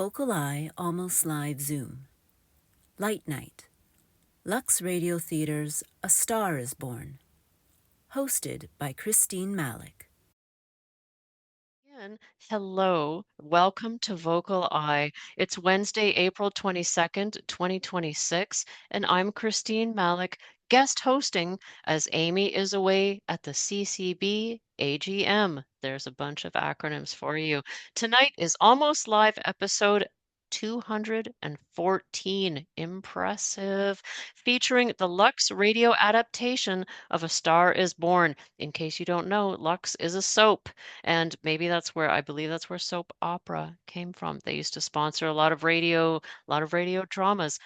VocalEye Almost Live Zoom. Lite Night. Lux Radio Theater's A Star is Born. Hosted by Christine Malec. Again, hello. Welcome to VocalEye. It's Wednesday, April 22nd, 2026, and I'm Christine Malec, guest hosting as Amy is away at the CCB AGM. There's a bunch of acronyms for you. Tonight is Almost Live episode 214. Impressive. Featuring the Lux radio adaptation of A Star is Born. In case you don't know, Lux is a soap. And maybe I believe that's where soap opera came from. They used to sponsor a lot of radio dramas.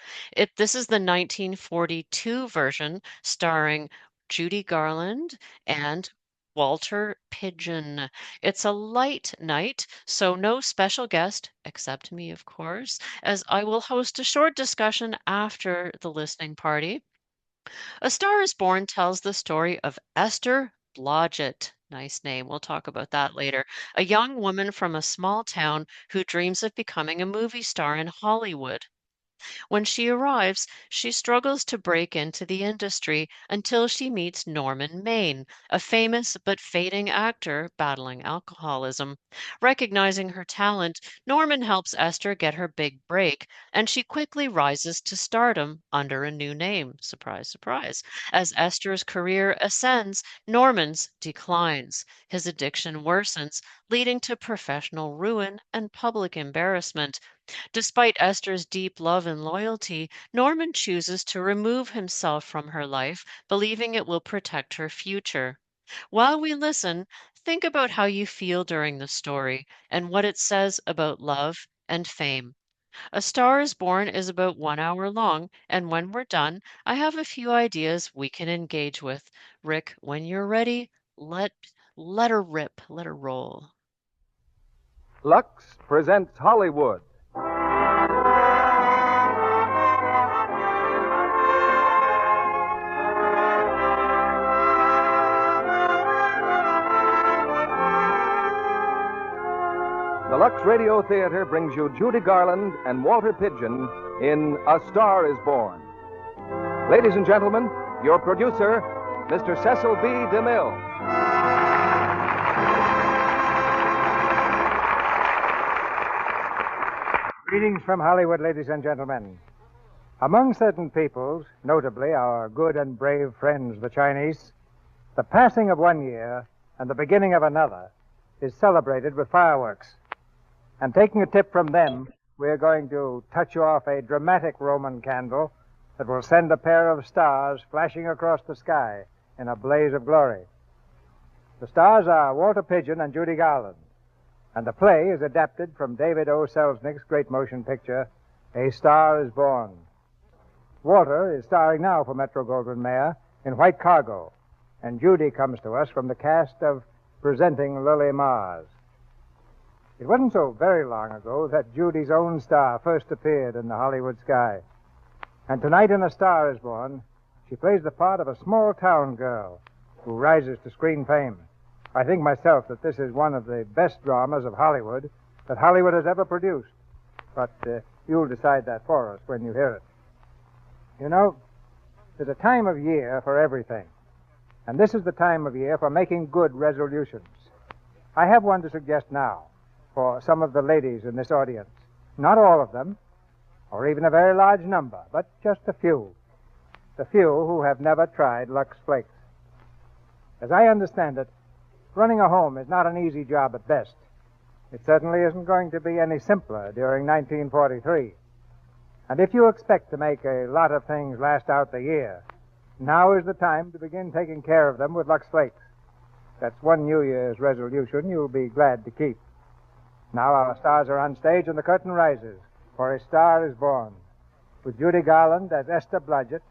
This is the 1942 version starring Judy Garland and Walter Pidgeon. It's a light night, so no special guest, except me, of course, as I will host a short discussion after the listening party. A Star is Born tells the story of Esther Blodgett. Nice name. We'll talk about that later. A young woman from a small town who dreams of becoming a movie star in Hollywood. When she arrives, she struggles to break into the industry until she meets Norman Maine, a famous but fading actor battling alcoholism. Recognizing her talent, Norman helps Esther get her big break, and she quickly rises to stardom under a new name. Surprise, surprise. As Esther's career ascends, Norman's declines. His addiction worsens, leading to professional ruin and public embarrassment. Despite Esther's deep love and loyalty, Norman chooses to remove himself from her life, believing it will protect her future. While we listen, think about how you feel during the story and what it says about love and fame. A Star is Born is about 1 hour long, and when we're done, I have a few ideas we can engage with. Rick, when you're ready, let her rip, let her roll. Lux presents Hollywood. The Lux Radio Theater brings you Judy Garland and Walter Pidgeon in A Star is Born. Ladies and gentlemen, your producer, Mr. Cecil B. DeMille. Greetings from Hollywood, ladies and gentlemen. Among certain peoples, notably our good and brave friends, the Chinese, the passing of one year and the beginning of another is celebrated with fireworks. And taking a tip from them, we're going to touch off a dramatic Roman candle that will send a pair of stars flashing across the sky in a blaze of glory. The stars are Walter Pidgeon and Judy Garland, and the play is adapted from David O. Selznick's great motion picture, A Star is Born. Walter is starring now for Metro-Goldwyn-Mayer in White Cargo, and Judy comes to us from the cast of Presenting Lily Mars. It wasn't so very long ago that Judy's own star first appeared in the Hollywood sky. And tonight in A Star is Born, she plays the part of a small-town girl who rises to screen fame. I think myself that this is one of the best dramas of Hollywood that Hollywood has ever produced. But you'll decide that for us when you hear it. You know, there's a time of year for everything. And this is the time of year for making good resolutions. I have one to suggest now for some of the ladies in this audience. Not all of them, or even a very large number, but just a few. The few who have never tried Lux Flakes. As I understand it, running a home is not an easy job at best. It certainly isn't going to be any simpler during 1943. And if you expect to make a lot of things last out the year, now is the time to begin taking care of them with Lux Flakes. That's one New Year's resolution you'll be glad to keep. Now our stars are on stage and the curtain rises for A Star is Born, with Judy Garland as Esther Blodgett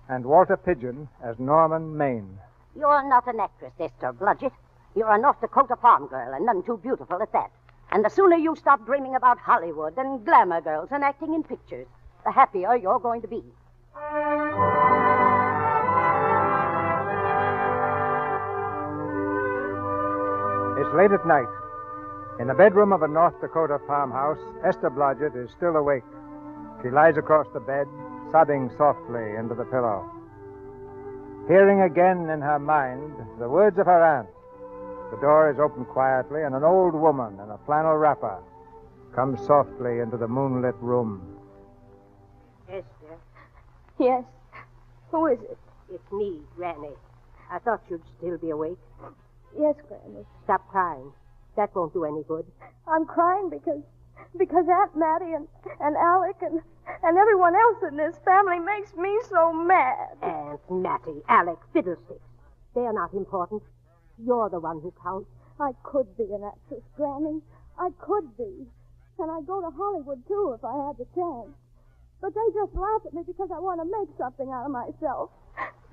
and Walter Pidgeon as Norman Maine. You're not an actress, Esther Blodgett. You're a North Dakota farm girl, and none too beautiful at that. And the sooner you stop dreaming about Hollywood and glamour girls and acting in pictures, the happier you're going to be. It's late at night. In the bedroom of a North Dakota farmhouse, Esther Blodgett is still awake. She lies across the bed, sobbing softly into the pillow. Hearing again in her mind the words of her aunt, the door is opened quietly, and an old woman in a flannel wrapper comes softly into the moonlit room. Esther, Yes. Who is it? it's me, Granny. I thought you'd still be awake. Yes, Granny. Stop crying. That won't do any good. I'm crying because Aunt Mattie and Alec and everyone else in this family makes me so mad. Aunt Mattie, Alec, fiddlesticks. They're not important. You're the one who counts. I could be an actress, Granny. I could be. And I'd go to Hollywood, too, if I had the chance. But they just laugh at me because I want to make something out of myself.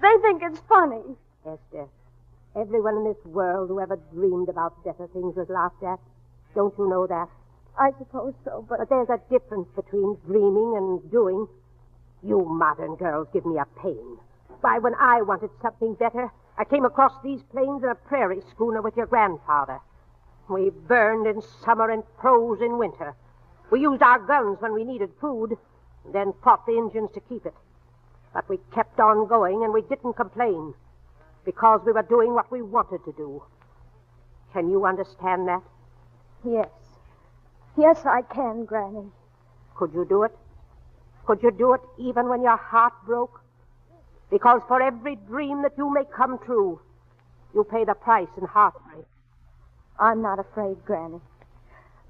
They think it's funny. Esther, everyone in this world who ever dreamed about better things was laughed at. Don't you know that? I suppose so, but But there's a difference between dreaming and doing. You modern girls give me a pain. Why, when I wanted something better, I came across these plains in a prairie schooner with your grandfather. We burned in summer and froze in winter. We used our guns when we needed food, and then fought the Indians to keep it. But we kept on going, and we didn't complain, because we were doing what we wanted to do. Can you understand that? yes. Yes, I can, Granny. Could you do it? Could you do it even when your heart broke? Because for every dream that you make come true, you pay the price in heartbreak. I'm not afraid, Granny.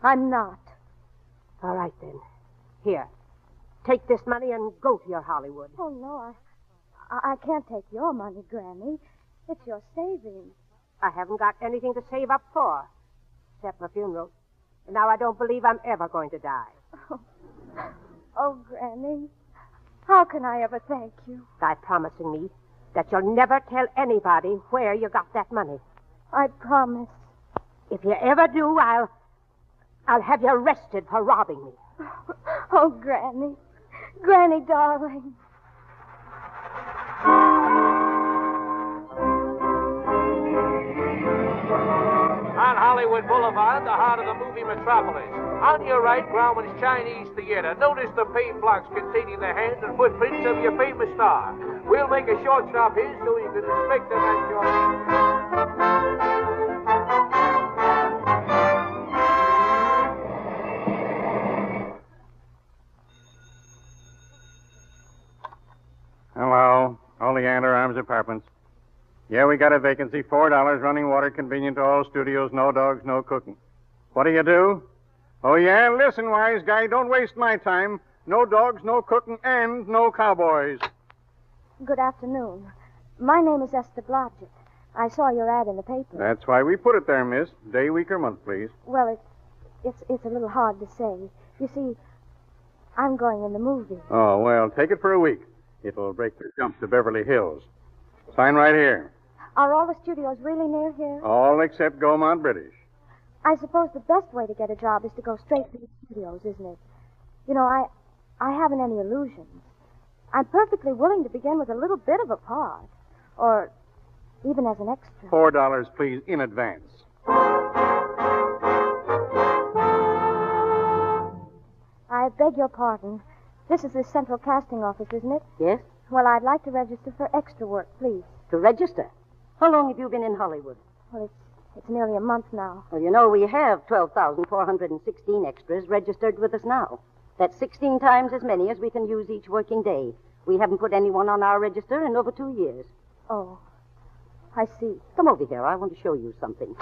I'm not. All right, then. Here. Take this money and go to your Hollywood. Oh, no, I can't take your money, Granny. It's your savings. I haven't got anything to save up for, except my funeral. And now I don't believe I'm ever going to die. Oh, Granny, how can I ever thank you? By promising me that you'll never tell anybody where you got that money. I promise. If you ever do, I'll have you arrested for robbing me. Oh, Granny. Granny, darling. On Hollywood Boulevard, the heart of the movie metropolis. On your right, Grauman's Chinese Theater. Notice the paint blocks containing the hands and footprints of your famous star. We'll make a short stop here so you can inspect them at your leisure. Hello. Oleander Arms Apartments. Yeah, we got a vacancy. $4, running water, convenient to all studios, no dogs, no cooking. What do you do? Oh, yeah? Listen, wise guy, don't waste my time. No dogs, no cooking, and no cowboys. Good afternoon. My name is Esther Blodgett. I saw your ad in the paper. That's why we put it there, miss. Day, week, or month, please. Well, it's a little hard to say. You see, I'm going in the movie. Oh, well, take it for a week. It'll break the jump to Beverly Hills. Sign right here. Are all the studios really near here? All except Gaumont British. I suppose the best way to get a job is to go straight to the studios, isn't it? You know, I haven't any illusions. I'm perfectly willing to begin with a little bit of a part. Or even as an extra. $4, please, in advance. I beg your pardon. This is the central casting office, isn't it? Yes? Well, I'd like to register for extra work, please. To register? How long have you been in Hollywood? Well, it's nearly a month now. Well, you know, we have 12,416 extras registered with us now. That's 16 times as many as we can use each working day. We haven't put anyone on our register in over 2 years. Oh, I see. Come over here. I want to show you something.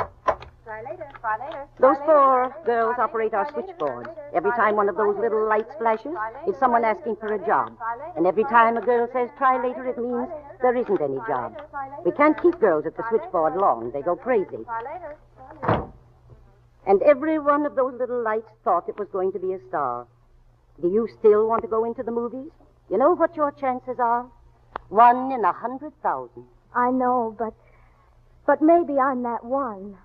Try later, try later. Those four girls operate our switchboard. Every time one of those little lights flashes, it's someone asking for a job. And every time a girl says try later, it means there isn't any job. We can't keep girls at the switchboard long. They go crazy. And every one of those little lights thought it was going to be a star. Do you still want to go into the movies? You know what your chances are? 1 in 100,000. I know, but maybe I'm that one.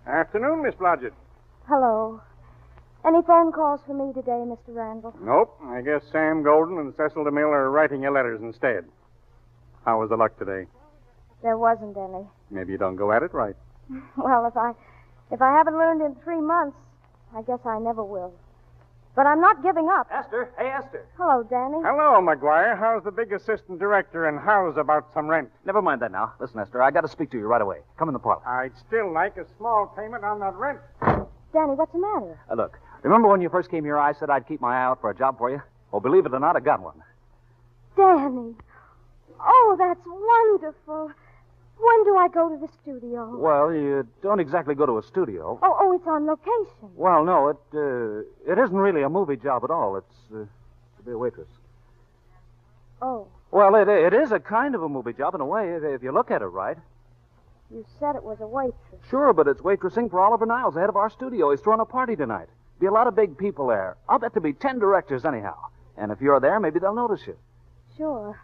Afternoon, Miss Blodgett. Hello. Any phone calls for me today, Mr. Randall? Nope. I guess Sam Golden and Cecil DeMille are writing you letters instead. How was the luck today? There wasn't any. Maybe you don't go at it right. Well, if I haven't learned in 3 months, I guess I never will. But I'm not giving up. Esther. Hey, Esther. Hello, Danny. Hello, McGuire. How's the big assistant director, and how's about some rent? Never mind that now. Listen, Esther, I got to speak to you right away. Come in the parlor. I'd still like a small payment on that rent. Danny, what's the matter? Look, remember when you first came here, I said I'd keep my eye out for a job for you? Well, believe it or not, I got one. Danny. Oh, that's wonderful. When do I go to the studio? Well, you don't exactly go to a studio. Oh, it's on location. Well, no, it isn't really a movie job at all. It's to be a waitress. Oh, Well, it is a kind of a movie job in a way, if you look at it right. you said it was a waitress. Sure, but it's waitressing for Oliver Niles, the head of our studio. He's throwing a party tonight. Be a lot of big people there. I'll bet there'll be 10 directors anyhow. And if you're there, maybe they'll notice you. Sure.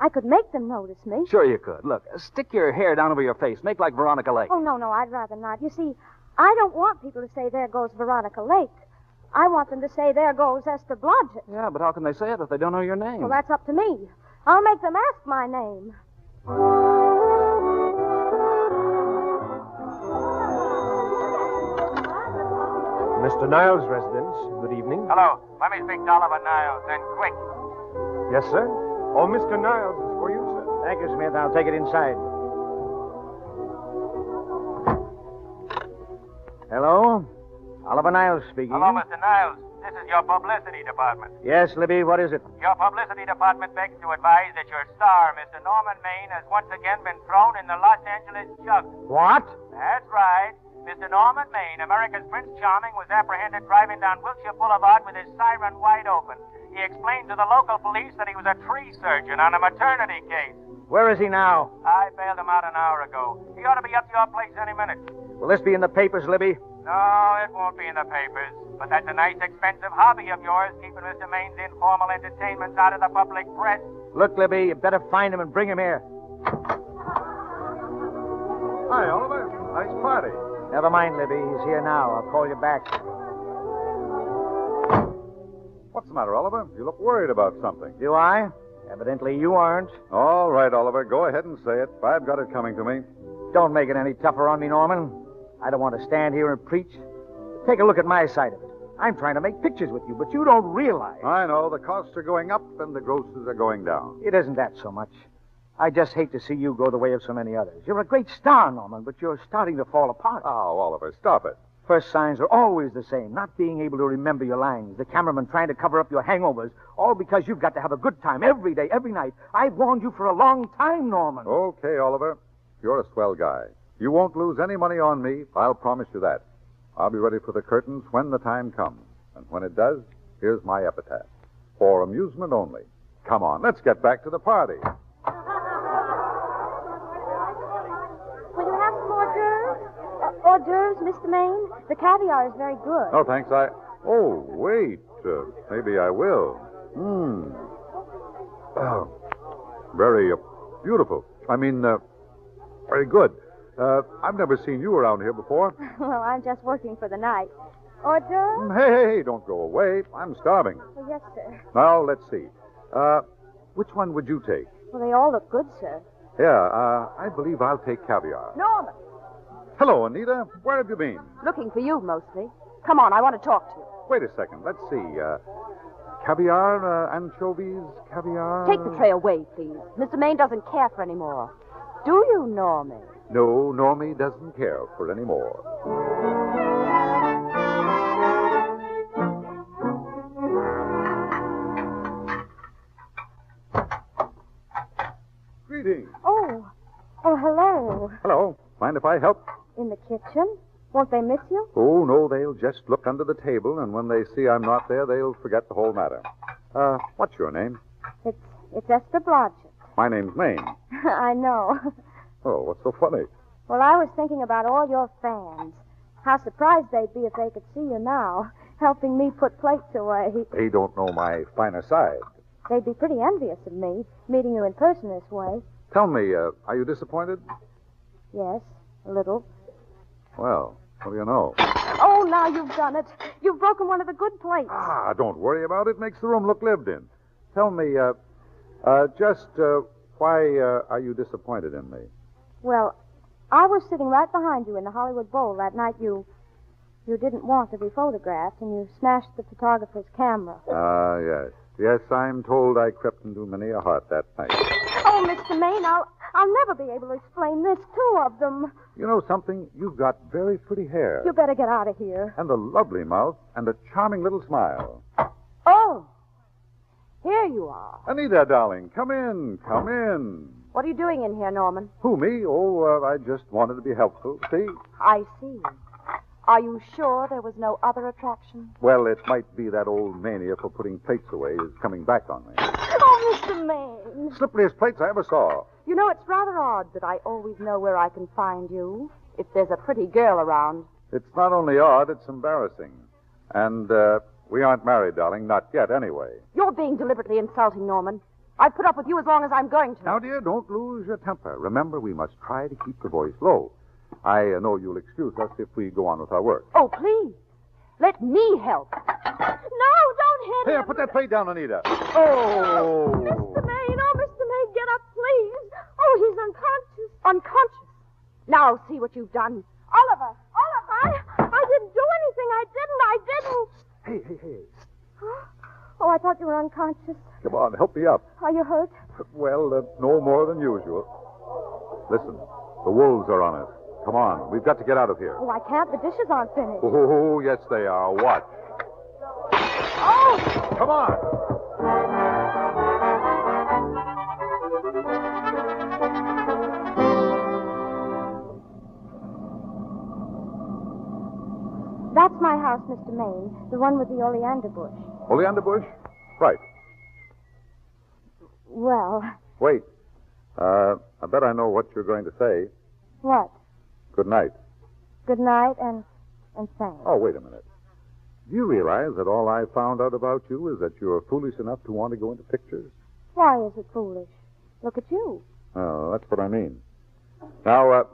I could make them notice me. Sure you could. Look, stick your hair down over your face. Make like Veronica Lake. Oh, no, I'd rather not. You see, I don't want people to say, there goes Veronica Lake. I want them to say, there goes Esther Blodgett. Yeah, but how can they say it if they don't know your name? Well, that's up to me. I'll make them ask my name. Mr. Niles' residence. Good evening. Hello. Let me speak to Oliver Niles, and quick. Yes, sir? Oh, Mr. Niles is for you, sir. Thank you, Smith. I'll take it inside. Hello? Oliver Niles speaking. Hello, Mr. Niles. This is your publicity department. Yes, Libby, what is it? Your publicity department begs to advise that your star, Mr. Norman Maine, has once again been thrown in the Los Angeles jug. What? That's right. Mr. Norman Maine, America's Prince Charming, was apprehended driving down Wilshire Boulevard with his siren wide open. He explained to the local police that he was a tree surgeon on a maternity case. Where is he now? I bailed him out an hour ago. He ought to be up to your place any minute. Will this be in the papers, Libby? No, it won't be in the papers. But that's a nice, expensive hobby of yours, keeping Mr. Maine's informal entertainments out of the public press. Look, Libby, you better find him and bring him here. Hi, Oliver. Nice party. Never mind, Libby. He's here now. I'll call you back. What's the matter, Oliver? You look worried about something. Do I? Evidently you aren't. All right, Oliver. Go ahead and say it. I've got it coming to me. Don't make it any tougher on me, Norman. I don't want to stand here and preach. Take a look at my side of it. I'm trying to make pictures with you, but you don't realize. I know. The costs are going up and the grosses are going down. It isn't that so much. I just hate to see you go the way of so many others. You're a great star, Norman, but you're starting to fall apart. Oh, Oliver, stop it. First signs are always the same. Not being able to remember your lines, the cameraman trying to cover up your hangovers, all because you've got to have a good time every day, every night. I've warned you for a long time, Norman. Okay, Oliver. You're a swell guy. You won't lose any money on me. I'll promise you that. I'll be ready for the curtains when the time comes. And when it does, here's my epitaph. For amusement only. Come on, let's get back to the party. Will you have some hors d'oeuvres? Hors d'oeuvres, Mr. Maine? The caviar is very good. No, thanks. Oh, wait. Maybe I will. Oh, very beautiful. I mean, very good. I've never seen you around here before. Well, I'm just working for the night. Hors d'oeuvres? Hey, don't go away. I'm starving. Oh, yes, sir. Now, let's see. Which one would you take? Well, they all look good, sir. Yeah, I believe I'll take caviar. Norman, Hello, Anita. Where have you been? looking for you mostly. Come on, I want to talk to you. Wait a second. Let's see. Caviar, anchovies, caviar. Take the tray away, please. Mr. Maine doesn't care for any more. Do you, Norman? No, Normie doesn't care for any more. Greetings. Oh, hello. Hello. Mind if I help? In the kitchen? Won't they miss you? Oh, no, they'll just look under the table, and when they see I'm not there, they'll forget the whole matter. What's your name? It's Esther Blodgett. My name's Maine. I know. Oh, what's so funny? Well, I was thinking about all your fans. How surprised they'd be if they could see you now, helping me put plates away. They don't know my finer side. They'd be pretty envious of me, meeting you in person this way. Tell me, are you disappointed? Yes, a little. Well, what do you know? Oh, now you've done it. You've broken one of the good plates. Ah, don't worry about it. Makes the room look lived in. Tell me, Why are you disappointed in me? Well, I was sitting right behind you in the Hollywood Bowl that night you didn't want to be photographed, and you smashed the photographer's camera. Yes. Yes, I'm told I crept into many a heart that night. Oh, Mr. Maine, I'll never be able to explain this. 2 of them. You know something? You've got very pretty hair. You better get out of here. And a lovely mouth and a charming little smile. Oh, here you are. Anita, darling, come in. Come in. What are you doing in here, Norman? Who, me? Oh, I just wanted to be helpful. See? I see. Are you sure there was no other attraction? Well, it might be that old mania for putting plates away is coming back on me. Oh, Mr. Maine. Slipperiest plates I ever saw. You know, it's rather odd that I always know where I can find you if there's a pretty girl around. It's not only odd, it's embarrassing. And we aren't married, darling. Not yet, anyway. You're being deliberately insulting, Norman. I've put up with you as long as I'm going to. Now, dear, don't lose your temper. Remember, we must try to keep the voice low. I know you'll excuse us if we go on with our work. Oh, please. Let me help. No, don't hit him. Here, put that plate down, Anita. Oh. Mr. Maine, get up, please. Oh, he's unconscious. Unconscious? Now see what you've done. Oliver, I didn't do anything. I didn't. Hey. Huh? Oh, I thought you were unconscious. Come on, help me up. Are you hurt? Well, no more than usual. Listen, the wolves are on us. Come on, we've got to get out of here. Oh, I can't. The dishes aren't finished. Oh, yes, they are. Watch. Oh! Come on. That's my house, Mr. Maine. The one with the oleander bush. Oleander bush? Right. Well... Wait. I bet I know what you're going to say. What? Good night. Good night and thanks. Oh, wait a minute. Do you realize that all I found out about you is that you're foolish enough to want to go into pictures? Why is it foolish? Look at you. Oh, that's what I mean. Now,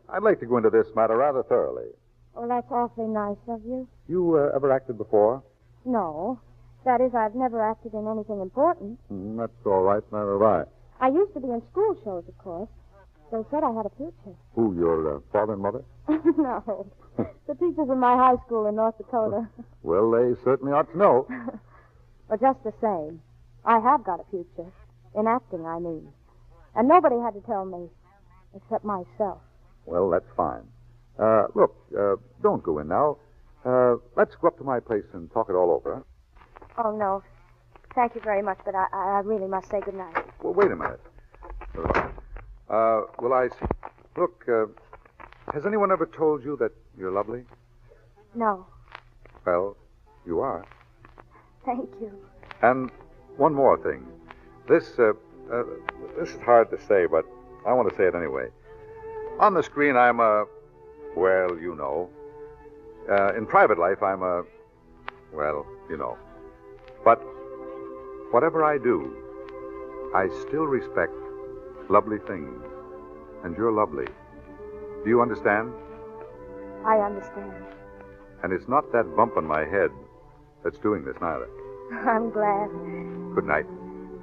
I'd like to go into this matter rather thoroughly. Oh, that's awfully nice of you. You ever acted before? No. That is, I've never acted in anything important. That's all right, neither have I. I used to be in school shows, of course. They said I had a future. Who, your father and mother? No. The teachers in my high school in North Dakota. Well, they certainly ought to know. Well, just the same, I have got a future. In acting, I mean. And nobody had to tell me, except myself. Well, that's fine. Look, don't go in now. Let's go up to my place and talk it all over. Oh, no. Thank you very much, but I really must say goodnight. Well, wait a minute. Will I see? Look, has anyone ever told you that you're lovely? No. Well, you are. Thank you. And one more thing. This is hard to say, but I want to say it anyway. On the screen, I'm well, you know. In private life, I'm well, you know. But whatever I do, I still respect lovely things. And you're lovely. Do you understand? I understand. And it's not that bump on my head that's doing this, neither. I'm glad. Good night.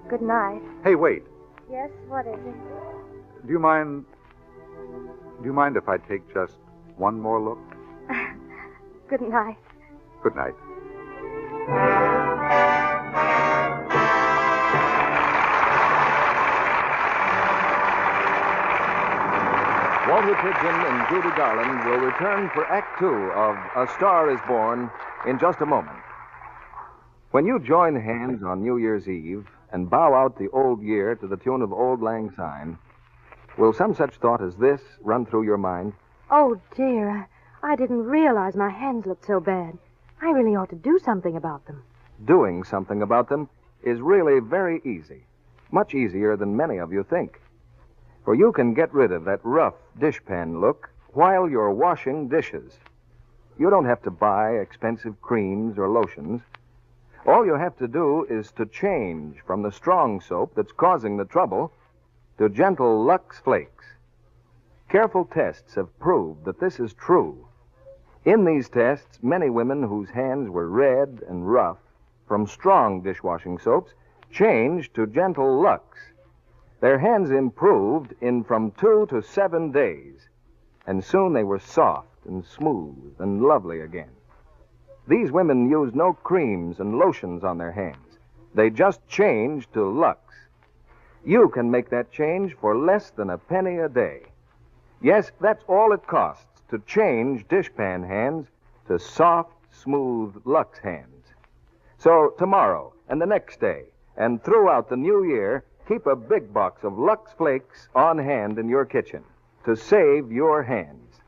Good night. Hey, wait. Yes, what is it? Do you mind if I take just one more look? Good night. Good night. Walter Pidgeon and Judy Garland will return for Act Two of A Star is Born in just a moment. When you join hands on New Year's Eve and bow out the old year to the tune of Auld Lang Syne, will some such thought as this run through your mind? Oh, dear. I didn't realize my hands looked so bad. I really ought to do something about them. Doing something about them is really very easy. Much easier than many of you think. For you can get rid of that rough dishpan look while you're washing dishes. You don't have to buy expensive creams or lotions. All you have to do is to change from the strong soap that's causing the trouble to gentle Lux Flakes. Careful tests have proved that this is true. In these tests, many women whose hands were red and rough from strong dishwashing soaps changed to gentle Lux. Their hands improved in from 2 to 7 days, and soon they were soft and smooth and lovely again. These women used no creams and lotions on their hands. They just changed to Lux. You can make that change for less than a penny a day. Yes, that's all it costs to change dishpan hands to soft, smooth Lux hands. So tomorrow and the next day and throughout the new year, keep a big box of Lux Flakes on hand in your kitchen to save your hands.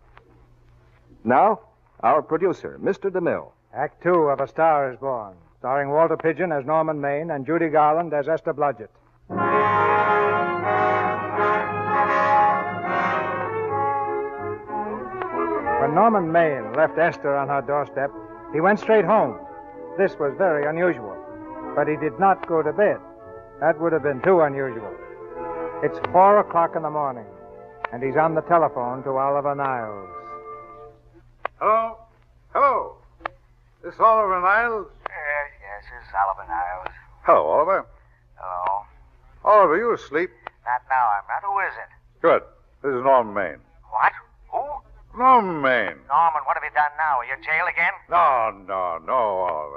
Now, our producer, Mr. DeMille. Act 2 of A Star is Born, starring Walter Pidgeon as Norman Maine and Judy Garland as Esther Blodgett. When Norman Maine left Esther on her doorstep, he went straight home. This was very unusual, but he did not go to bed. That would have been too unusual. It's 4 o'clock in the morning, and he's on the telephone to Oliver Niles. Hello? Hello? This Oliver Niles? Yes, this is Oliver Niles. Hello, Oliver. Hello. Oliver, you asleep? Not now, I'm not. Who is it? Good. This is Norman Maine. What? Who? Norman Maine. Norman, what have you done now? Are you in jail again? No, Oliver.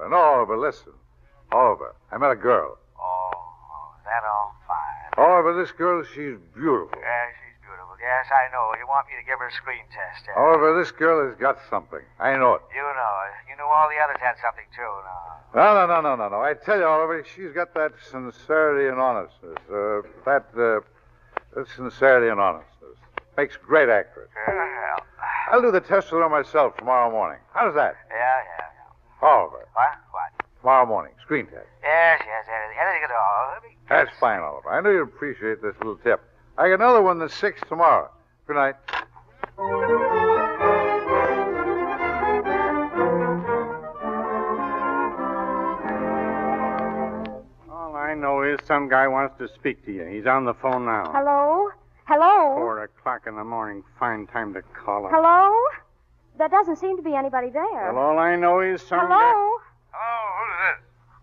No, Oliver, listen. Oliver, I met a girl. Oh, is that all? Fine. Oliver, this girl, she's beautiful. Yeah, she's beautiful. Yes, I know. You want me to give her a screen test. Oliver, this girl has got something. I know it. You know it. You knew all the others had something, too. No. No. I tell you, Oliver, she's got that sincerity and honestness. That sincerity and honestness. Makes a great actress. Well. I'll do the test with her myself tomorrow morning. How's that? Yeah. Oliver. What? Tomorrow morning, screen test. Yes, anything at all. That's fine, Oliver. I know you'd appreciate this little tip. I got another one that's 6 tomorrow. Good night. All I know is some guy wants to speak to you. He's on the phone now. Hello? Hello? 4 o'clock in the morning. Fine time to call her. Hello? There doesn't seem to be anybody there. Well, all I know is some Hello? Hello, who's this?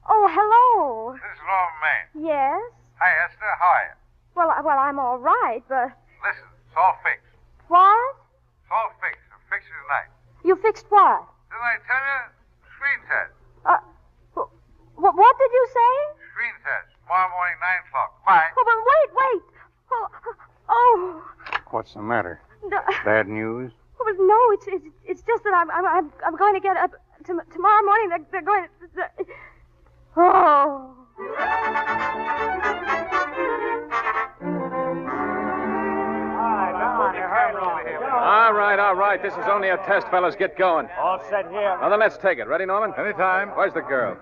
Oh, hello. This is Norman Maine. Yes? Hi, Esther. How are you? Well, I'm all right, but... Listen, it's all fixed. What? It's all fixed. I'll fix it tonight. You fixed what? Didn't I tell you? Screen test. What did you say? Screen test. Tomorrow morning, 9 o'clock. Bye. Oh, but wait. Oh. What's the matter? No. Bad news? Oh, no, it's just that I'm going to get up tomorrow morning. They're going to... Oh. All right. This is only a test, fellas. Get going. All set here. Now then, let's take it. Ready, Norman? Anytime. Where's the girl?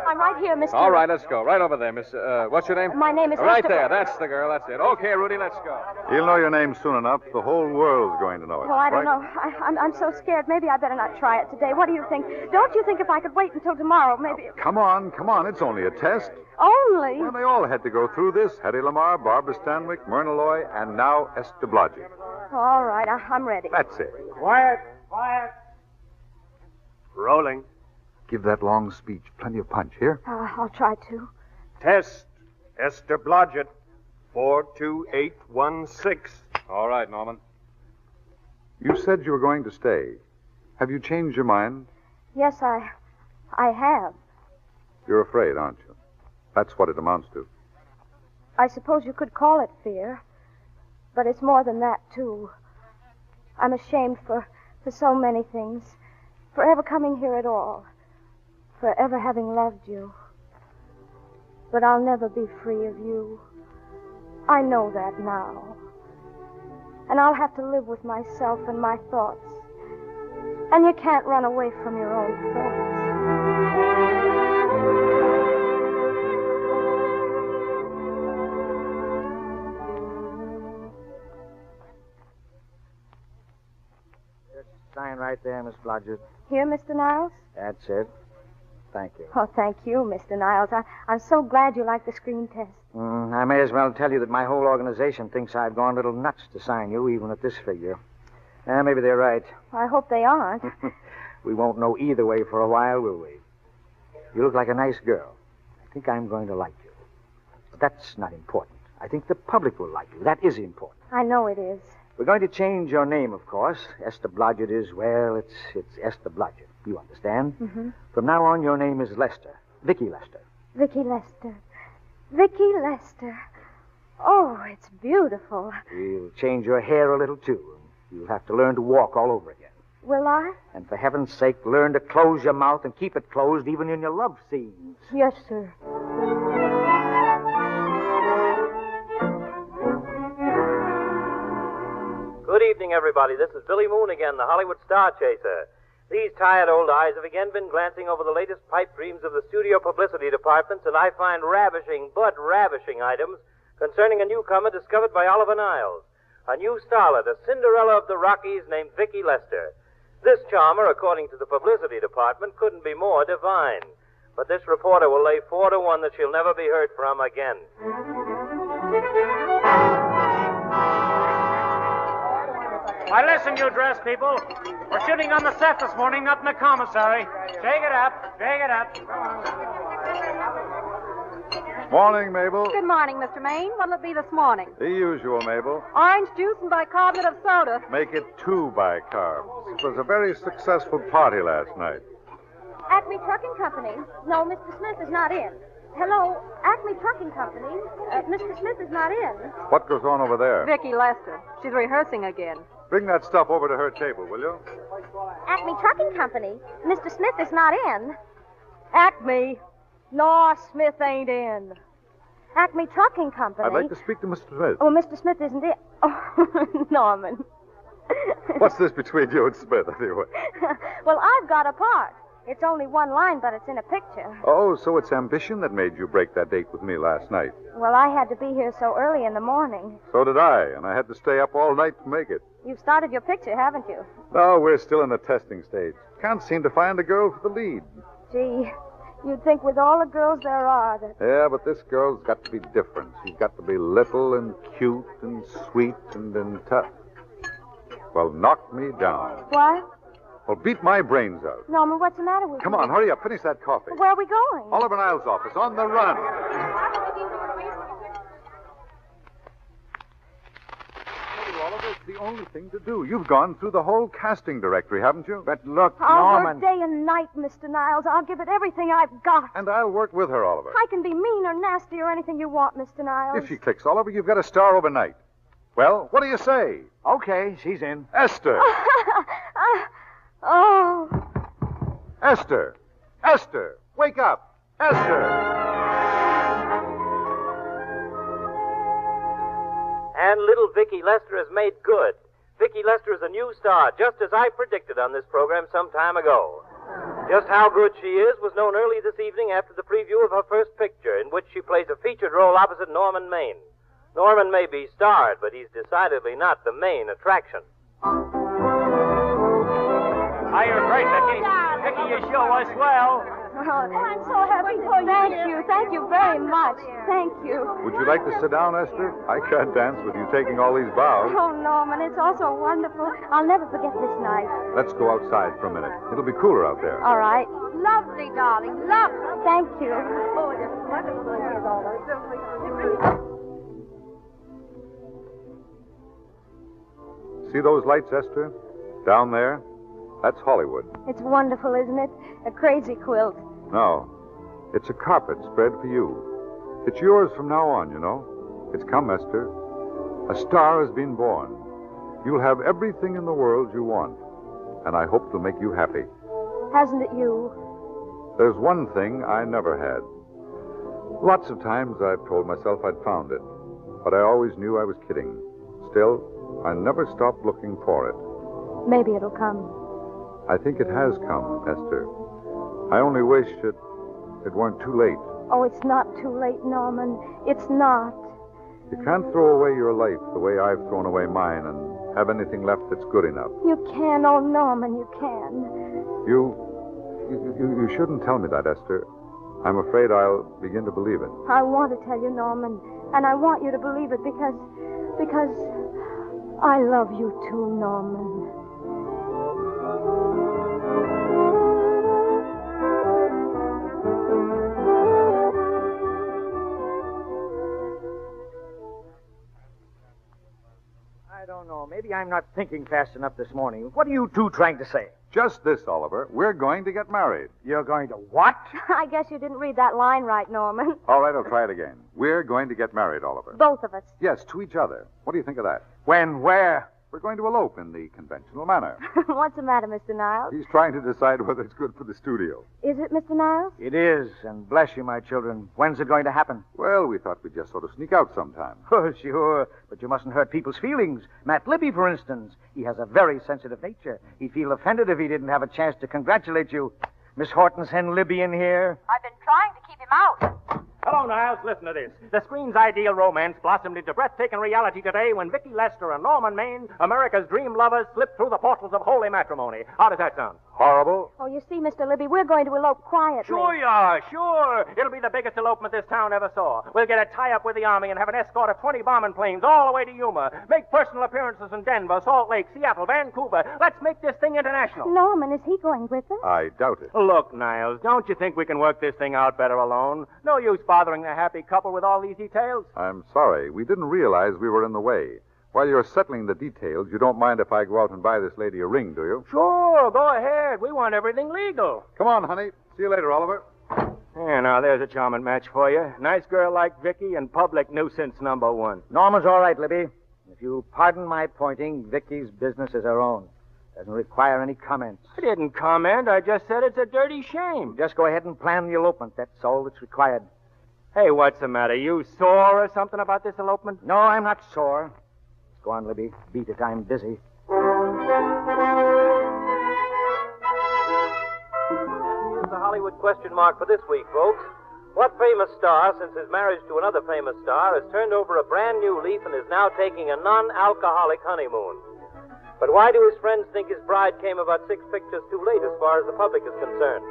I'm right here, Mr. All right, let's go. Right over there, Miss... what's your name? My name is Right Esther. there. That's the girl. That's it. Okay, Rudy, let's go. You'll know your name soon enough. The whole world's going to know it. Well, I don't right? know. I'm so scared. Maybe I better not try it today. What do you think? Don't you think if I could wait until tomorrow, maybe... Come on. It's only a test. Only? Well, they all had to go through this. Hedy Lamarr, Barbara Stanwyck, Myrna Loy, and now Esther Blodgett. All right, I'm ready. That's it. Quiet. Rolling. Give that long speech plenty of punch. Here? I'll try to. Test. Esther Blodgett. 42816. All right, Norman. You said you were going to stay. Have you changed your mind? Yes, I have. You're afraid, aren't you? That's what it amounts to. I suppose you could call it fear. But it's more than that, too. I'm ashamed for so many things. For ever coming here at all. For ever having loved you. But I'll never be free of you. I know that now. And I'll have to live with myself and my thoughts. And you can't run away from your own thoughts. Sign right there, Miss Blodgett. Here, Mr. Niles? That's it. Thank you. Oh, thank you, Mr. Niles. I'm so glad you like the screen test. I may as well tell you that my whole organization thinks I've gone a little nuts to sign you, even at this figure. Maybe they're right. I hope they aren't. We won't know either way for a while, will we? You look like a nice girl. I think I'm going to like you. But that's not important. I think the public will like you. That is important. I know it is. We're going to change your name, of course. Esther Blodgett is, well, it's Esther Blodgett. You understand? Mm-hmm. From now on, your name is Lester. Vicky Lester. Vicky Lester. Vicky Lester. Oh, it's beautiful. We'll change your hair a little, too. You'll have to learn to walk all over again. Will I? And for heaven's sake, learn to close your mouth and keep it closed even in your love scenes. Yes, sir. Good evening, everybody. This is Billy Moon again, the Hollywood star chaser. These tired old eyes have again been glancing over the latest pipe dreams of the studio publicity departments, and I find ravishing, but ravishing items concerning a newcomer discovered by Oliver Niles. A new starlet, a Cinderella of the Rockies named Vicky Lester. This charmer, according to the publicity department, couldn't be more divine. But this reporter will lay 4-1 that she'll never be heard from again. Why, listen, you dress people. We're shooting on the set this morning, not in the commissary. Shake it up. Shake it up. Morning, Mabel. Good morning, Mr. Maine. What'll it be this morning? The usual, Mabel. Orange juice and bicarbonate of soda. Make it 2 bicarbs. It was a very successful party last night. Acme Trucking Company. No, Mr. Smith is not in. Hello, Acme Trucking Company. Mr. Smith is not in. What goes on over there? Vicky Lester. She's rehearsing again. Bring that stuff over to her table, will you? Acme Trucking Company. Mr. Smith is not in. Acme. No, Smith ain't in. Acme Trucking Company. I'd like to speak to Mr. Smith. Oh, Mr. Smith isn't in. Oh, Norman. What's this between you and Smith, anyway? Well, I've got a part. It's only one line, but it's in a picture. Oh, so it's ambition that made you break that date with me last night. Well, I had to be here so early in the morning. So did I, and I had to stay up all night to make it. You've started your picture, haven't you? No, we're still in the testing stage. Can't seem to find a girl for the lead. Gee, you'd think with all the girls there are that... Yeah, but this girl's got to be different. She's got to be little and cute and sweet and tough. Well, knock me down. What? Well, beat my brains out. Norman, what's the matter with you? Come on, hurry up. Finish that coffee. Where are we going? Oliver Niles' office. On the run. Oliver, it's the only thing to do. You've gone through the whole casting directory, haven't you? But look, I'll Norman. work day and night, Mr. Niles. I'll give it everything I've got. And I'll work with her, Oliver. I can be mean or nasty or anything you want, Mr. Niles. If she clicks, Oliver, you've got a star overnight. Well, what do you say? Okay, she's in. Esther. Oh. Esther. Esther. Wake up. Esther. And little Vicky Lester has made good. Vicky Lester is a new star, just as I predicted on this program some time ago. Just how good she is was known early this evening after the preview of her first picture, in which she plays a featured role opposite Norman Maine. Norman may be starred, but he's decidedly not the main attraction. Hi, you're great, Vicky. Vicky, you sure was swell. Oh, I'm so happy for you. Thank you. Thank you very much. Thank you. Would you like to sit down, Esther? I can't dance with you taking all these bows. Oh, Norman, it's all so wonderful. I'll never forget this night. Let's go outside for a minute. It'll be cooler out there. All right. Lovely, darling. Lovely. Thank you. See those lights, Esther? Down there? That's Hollywood. It's wonderful, isn't it? A crazy quilt. No. It's a carpet spread for you. It's yours from now on, you know. It's come, Esther. A star has been born. You'll have everything in the world you want. And I hope to make you happy. Hasn't it you? There's one thing I never had. Lots of times I've told myself I'd found it. But I always knew I was kidding. Still, I never stopped looking for it. Maybe it'll come. I think it has come, Esther. I only wish it weren't too late. Oh, it's not too late, Norman. It's not. You can't throw away your life the way I've thrown away mine and have anything left that's good enough. You can, oh, Norman, you can. You shouldn't tell me that, Esther. I'm afraid I'll begin to believe it. I want to tell you, Norman, and I want you to believe it because I love you too, Norman. no. Maybe I'm not thinking fast enough this morning. What are you two trying to say? Just this, Oliver. We're going to get married. You're going to what? I guess you didn't read that line right, Norman. All right, I'll try it again. We're going to get married, Oliver. Both of us. Yes, to each other. What do you think of that? When? Where? We're going to elope in the conventional manner. What's the matter, Mr. Niles? He's trying to decide whether it's good for the studio. Is it, Mr. Niles? It is, and bless you, my children. When's it going to happen? Well, we thought we'd just sort of sneak out sometime. Oh, sure. But you mustn't hurt people's feelings. Matt Libby, for instance. He has a very sensitive nature. He'd feel offended if he didn't have a chance to congratulate you. Miss Horton, send Libby in here. I've been trying to keep him out. Hello, Niles. Listen to this. The screen's ideal romance blossomed into breathtaking reality today when Vicki Lester and Norman Maine, America's dream lovers, slipped through the portals of holy matrimony. How does that sound? Horrible? Oh, you see, Mr. Libby, we're going to elope quietly. Sure you are, sure. It'll be the biggest elopement this town ever saw. We'll get a tie-up with the Army and have an escort of 20 bombing planes all the way to Yuma. Make personal appearances in Denver, Salt Lake, Seattle, Vancouver. Let's make this thing international. Norman, is he going with us? I doubt it. Look, Niles, don't you think we can work this thing out better alone? No use bothering the happy couple with all these details. I'm sorry. We didn't realize we were in the way. While you're settling the details, you don't mind if I go out and buy this lady a ring, do you? Sure, go ahead. We want everything legal. Come on, honey. See you later, Oliver. Yeah, now there's a charming match for you. Nice girl like Vicky and public nuisance number one. Norman's all right, Libby. If you pardon my pointing, Vicky's business is her own. Doesn't require any comments. I didn't comment. I just said it's a dirty shame. Just go ahead and plan the elopement. That's all that's required. Hey, what's the matter? You sore or something about this elopement? No, I'm not sore. Go on, Libby. Beat it. I'm busy. Here's the Hollywood question mark for this week, folks. What famous star, since his marriage to another famous star, has turned over a brand new leaf and is now taking a non-alcoholic honeymoon? But why do his friends think his bride came about 6 pictures too late as far as the public is concerned?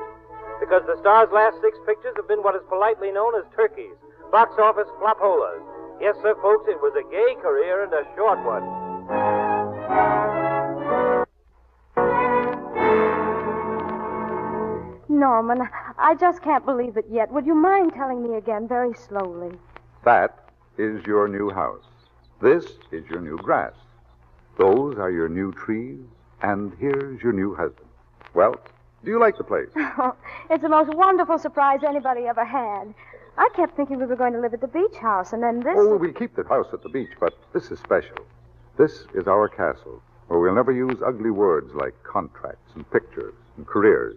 Because the star's last 6 pictures have been what is politely known as turkeys, box office flop-holas. Yes, sir, folks, it was a gay career and a short one. Norman, I just can't believe it yet. Would you mind telling me again very slowly? That is your new house. This is your new grass. Those are your new trees, and here's your new husband. Well, do you like the place? It's the most wonderful surprise anybody ever had. I kept thinking we were going to live at the beach house, and then this... Oh, we keep the house at the beach, but this is special. This is our castle, where we'll never use ugly words like contracts and pictures and careers.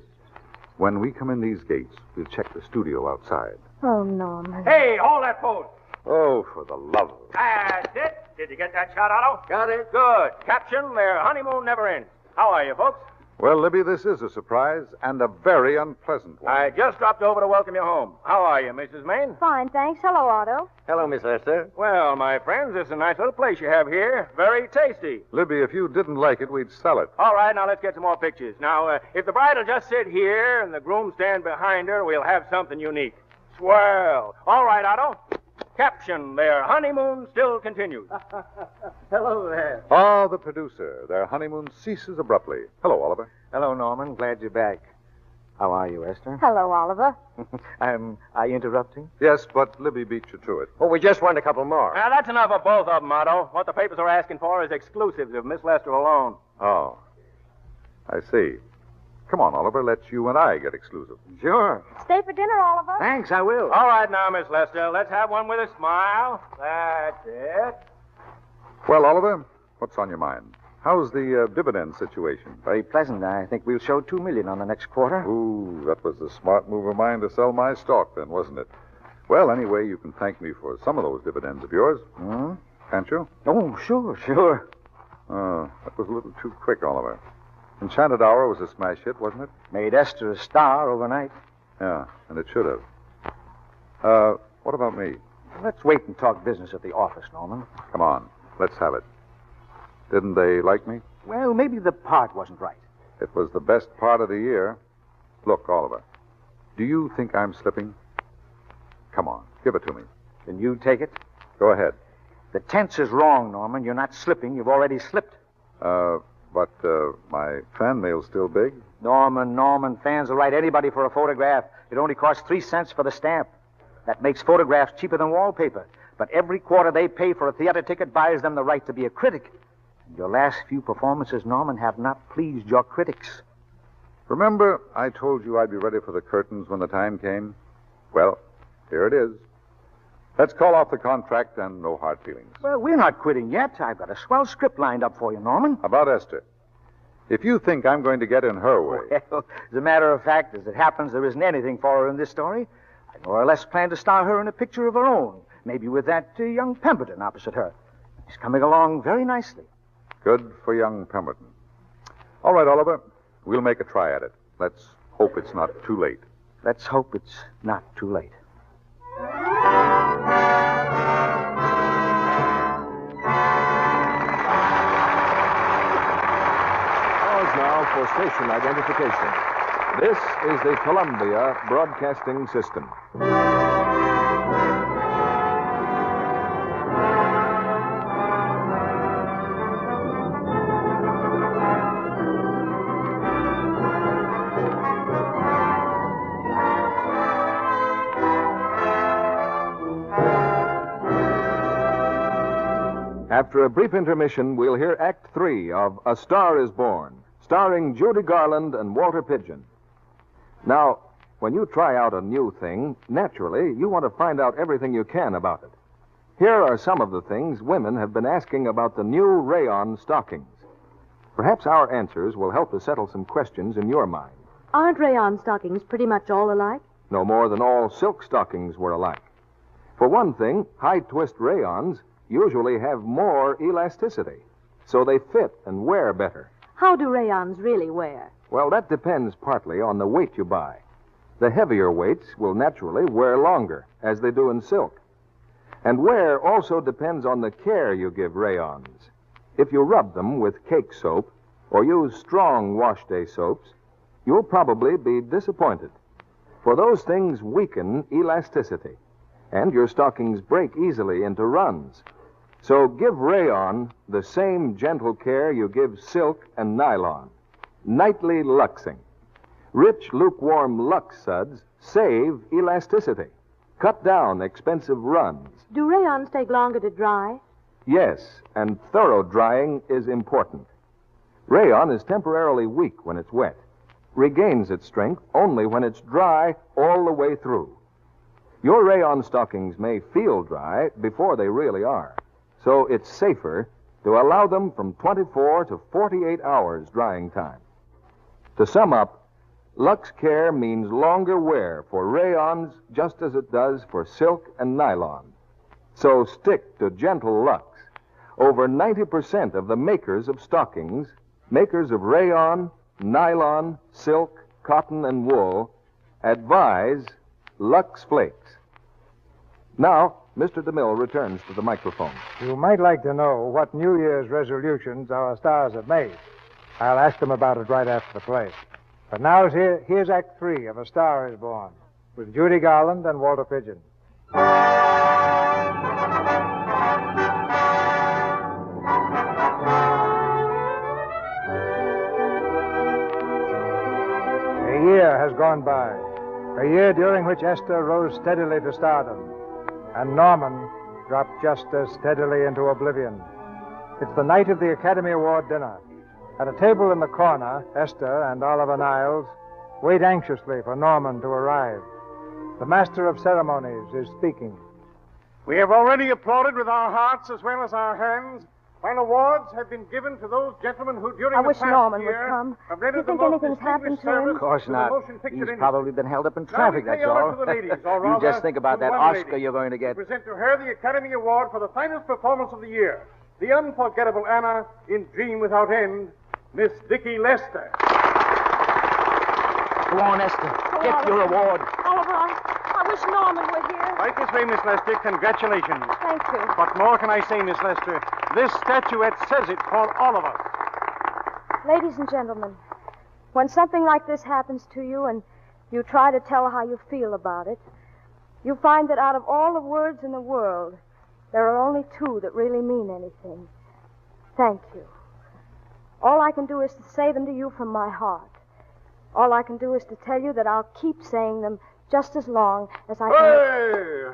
When we come in these gates, we'll check the studio outside. Oh, Norman. Hey, hold that pose. Oh, for the love of... That's it. Did you get that shot, Otto? Got it. Good. Caption, their honeymoon never ends. How are you, folks? Well, Libby, this is a surprise, and a very unpleasant one. I just dropped over to welcome you home. How are you, Mrs. Maine? Fine, thanks. Hello, Otto. Hello, Miss Esther. Well, my friends, this is a nice little place you have here. Very tasty. Libby, if you didn't like it, we'd sell it. All right, now let's get some more pictures. Now, if the bride will just sit here and the groom stand behind her, we'll have something unique. Swell. All right, Otto. Caption, their honeymoon still continues. Hello there. Ah, the producer. Their honeymoon ceases abruptly. Hello, Oliver. Hello, Norman. Glad you're back. How are you, Esther? Hello, Oliver. Am I interrupting? Yes, but Libby beat you to it. Well, we just want a couple more. Now, that's enough of both of them, Otto. What the papers are asking for is exclusives of Miss Lester alone. Oh, I see. Come on, Oliver. Let's you and I get exclusive. Sure. Stay for dinner, Oliver. Thanks, I will. All right now, Miss Lester. Let's have one with a smile. That's it. Well, Oliver, what's on your mind? How's the dividend situation? Very pleasant. I think we'll show $2 million on the next quarter. Ooh, that was a smart move of mine to sell my stock then, wasn't it? Well, anyway, you can thank me for some of those dividends of yours. Hmm? Can't you? Oh, sure. Oh, that was a little too quick, Oliver. Enchanted Hour was a smash hit, wasn't it? Made Esther a star overnight. Yeah, and it should have. What about me? Let's wait and talk business at the office, Norman. Come on, let's have it. Didn't they like me? Well, maybe the part wasn't right. It was the best part of the year. Look, Oliver, do you think I'm slipping? Come on, give it to me. Then you take it? Go ahead. The tense is wrong, Norman. You're not slipping. You've already slipped. But my fan mail's still big. Norman, fans will write anybody for a photograph. It only costs 3 cents for the stamp. That makes photographs cheaper than wallpaper. But every quarter they pay for a theater ticket buys them the right to be a critic. Your last few performances, Norman, have not pleased your critics. Remember, I told you I'd be ready for the curtains when the time came? Well, here it is. Let's call off the contract and no hard feelings. Well, we're not quitting yet. I've got a swell script lined up for you, Norman. About Esther. If you think I'm going to get in her way... Well, as a matter of fact, as it happens, there isn't anything for her in this story. I more or less plan to star her in a picture of her own, maybe with that young Pemberton opposite her. He's coming along very nicely. Good for young Pemberton. All right, Oliver. We'll make a try at it. Let's hope it's not too late. Let's hope it's not too late. Pause now for station identification. This is the Columbia Broadcasting System. After a brief intermission, we'll hear Act 3 of A Star is Born, starring Judy Garland and Walter Pidgeon. Now, when you try out a new thing, naturally, you want to find out everything you can about it. Here are some of the things women have been asking about the new rayon stockings. Perhaps our answers will help to settle some questions in your mind. Aren't rayon stockings pretty much all alike? No more than all silk stockings were alike. For one thing, high-twist rayons usually have more elasticity, so they fit and wear better. How do rayons really wear? Well, that depends partly on the weight you buy. The heavier weights will naturally wear longer, as they do in silk. And wear also depends on the care you give rayons. If you rub them with cake soap or use strong wash-day soaps, you'll probably be disappointed. For those things weaken elasticity, and your stockings break easily into runs. So give rayon the same gentle care you give silk and nylon. Nightly luxing. Rich, lukewarm Lux suds save elasticity. Cut down expensive runs. Do rayons take longer to dry? Yes, and thorough drying is important. Rayon is temporarily weak when it's wet. Regains its strength only when it's dry all the way through. Your rayon stockings may feel dry before they really are. So it's safer to allow them from 24 to 48 hours drying time. To sum up, Lux Care means longer wear for rayons just as it does for silk and nylon. So stick to gentle Lux. Over 90% of the makers of stockings, makers of rayon, nylon, silk, cotton, and wool, advise Lux Flakes. Now, Mr. DeMille returns to the microphone. You might like to know what New Year's resolutions our stars have made. I'll ask them about it right after the play. But now here's Act 3 of A Star is Born, with Judy Garland and Walter Pidgeon. A year has gone by. A year during which Esther rose steadily to stardom, and Norman dropped just as steadily into oblivion. It's the night of the Academy Award dinner. At a table in the corner, Esther and Oliver Niles wait anxiously for Norman to arrive. The master of ceremonies is speaking. We have already applauded with our hearts as well as our hands. While awards have been given to those gentlemen who, during I the wish past Norman year, would come. have Do rendered you think the most anything's happened distinguished to him? service Of course to the not. motion picture He's industry. probably been held up in Now traffic, we pay that's honor all. to the ladies, or You rather, just think about to that one Oscar lady. you're going to get. We present to her the Academy Award for the finest performance of the year. The unforgettable Anna in Dream Without End, Miss Dickie Lester. Go on, Esther. Get your award. Oliver, I wish Norman were here. Right this way, Miss Lester. Congratulations. Thank you. What more can I say, Miss Lester? This statuette says it for all of us. Ladies and gentlemen, when something like this happens to you and you try to tell how you feel about it, you find that out of all the words in the world, there are only two that really mean anything. Thank you. All I can do is to say them to you from my heart. All I can do is to tell you that I'll keep saying them just as long as I can. Hey!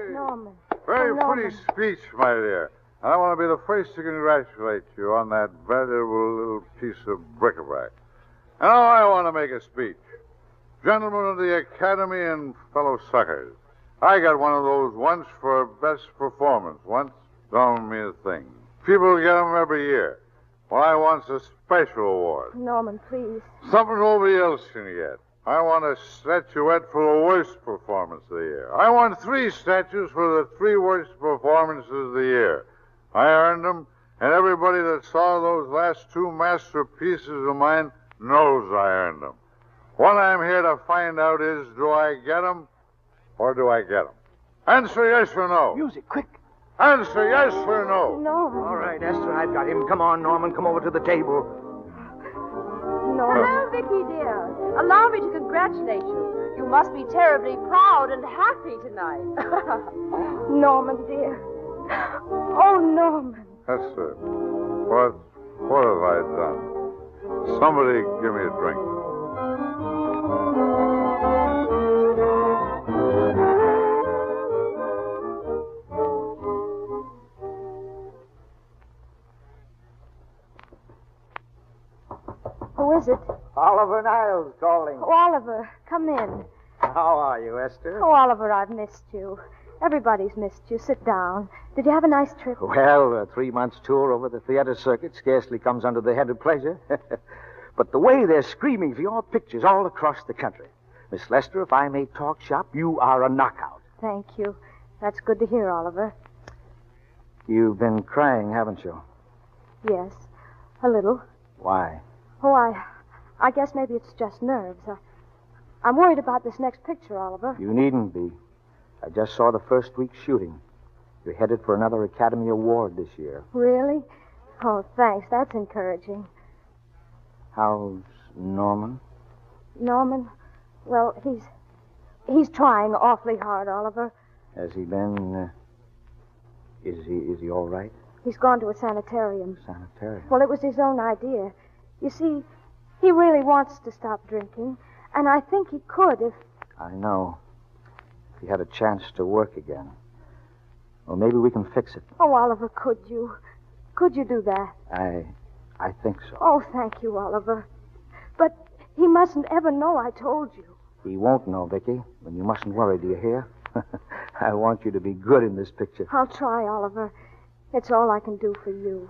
Hey! Norman. Very Oh, Norman. pretty speech, my dear. I want to be the first to congratulate you on that valuable little piece of bric-a-brac. Now I want to make a speech. Gentlemen of the Academy and fellow suckers, I got one of those once for best performance. Once don't mean a thing. People get them every year. Well, I want a special award. Norman, please. Something nobody else can get. I want a statuette for the worst performance of the year. I want 3 statues for the 3 worst performances of the year. I earned them, and everybody that saw those last 2 masterpieces of mine knows I earned them. What I'm here to find out is, do I get them or do I get them? Answer yes or no. Music, quick. Answer yes or no. Norman. All right, Esther, I've got him. Come on, Norman, come over to the table. Norman. Well, Vicky, dear, allow me to congratulate you. You must be terribly proud and happy tonight. Norman, dear. Oh, Norman. Esther, what have I done? Somebody give me a drink. Who is it? Oliver Niles calling. Oh, Oliver, come in. How are you, Esther? Oh, Oliver, I've missed you. Everybody's missed you. Sit down. Did you have a nice trip? Well, a 3-month tour over the theater circuit scarcely comes under the head of pleasure. But the way they're screaming for your pictures all across the country. Miss Lester, if I may talk shop, you are a knockout. Thank you. That's good to hear, Oliver. You've been crying, haven't you? Yes, a little. Why? Oh, I guess maybe it's just nerves. I'm worried about this next picture, Oliver. You needn't be. I just saw the first week's shooting. You're headed for another Academy Award this year. Really? Oh, thanks. That's encouraging. How's Norman? Norman? Well, he's trying awfully hard, Oliver. Has he been... Is he all right? He's gone to a sanitarium. Sanitarium? Well, it was his own idea. You see, he really wants to stop drinking, and I think he could if... I know. If he had a chance to work again. Well, maybe we can fix it. Oh, Oliver, could you? Could you do that? I think so. Oh, thank you, Oliver. But he mustn't ever know I told you. He won't know, Vicky. And you mustn't worry, do you hear? I want you to be good in this picture. I'll try, Oliver. It's all I can do for you.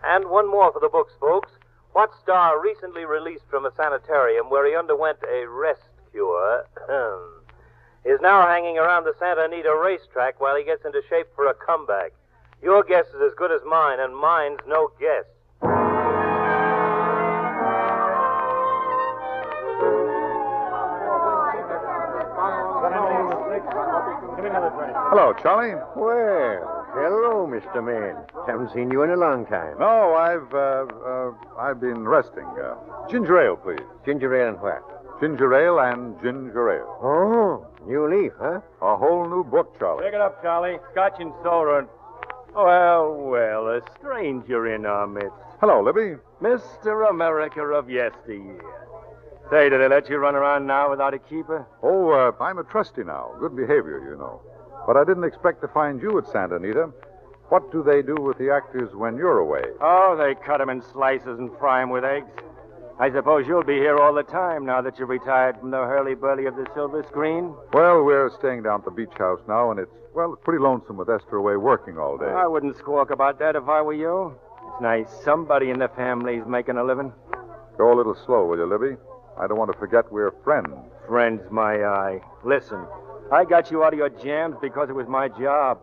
And one more for the books, folks. What star recently released from a sanitarium where he underwent a rest cure is now hanging around the Santa Anita racetrack while he gets into shape for a comeback? Your guess is as good as mine, and mine's no guess. Hello, Charlie. Well, hello, Mr. Maine. Haven't seen you in a long time. No, I've been resting. Ginger ale, please. Ginger ale and what? Ginger ale and ginger ale. Oh, new leaf, huh? A whole new book, Charlie. Pick it up, Charlie. Scotch and soda. Well, a stranger in our midst. Hello, Libby. Mr. America of yesteryear. Say, do they let you run around now without a keeper? Oh, I'm a trustee now. Good behavior, you know. But I didn't expect to find you at Santa Anita. What do they do with the actors when you're away? Oh, they cut 'em in slices and fry 'em with eggs. I suppose you'll be here all the time now that you're retired from the hurly-burly of the silver screen? Well, we're staying down at the beach house now, and it's pretty lonesome with Esther away working all day. I wouldn't squawk about that if I were you. It's nice somebody in the family's making a living. Go a little slow, will you, Libby? I don't want to forget we're friends. Friends, my eye. Listen, I got you out of your jams because it was my job,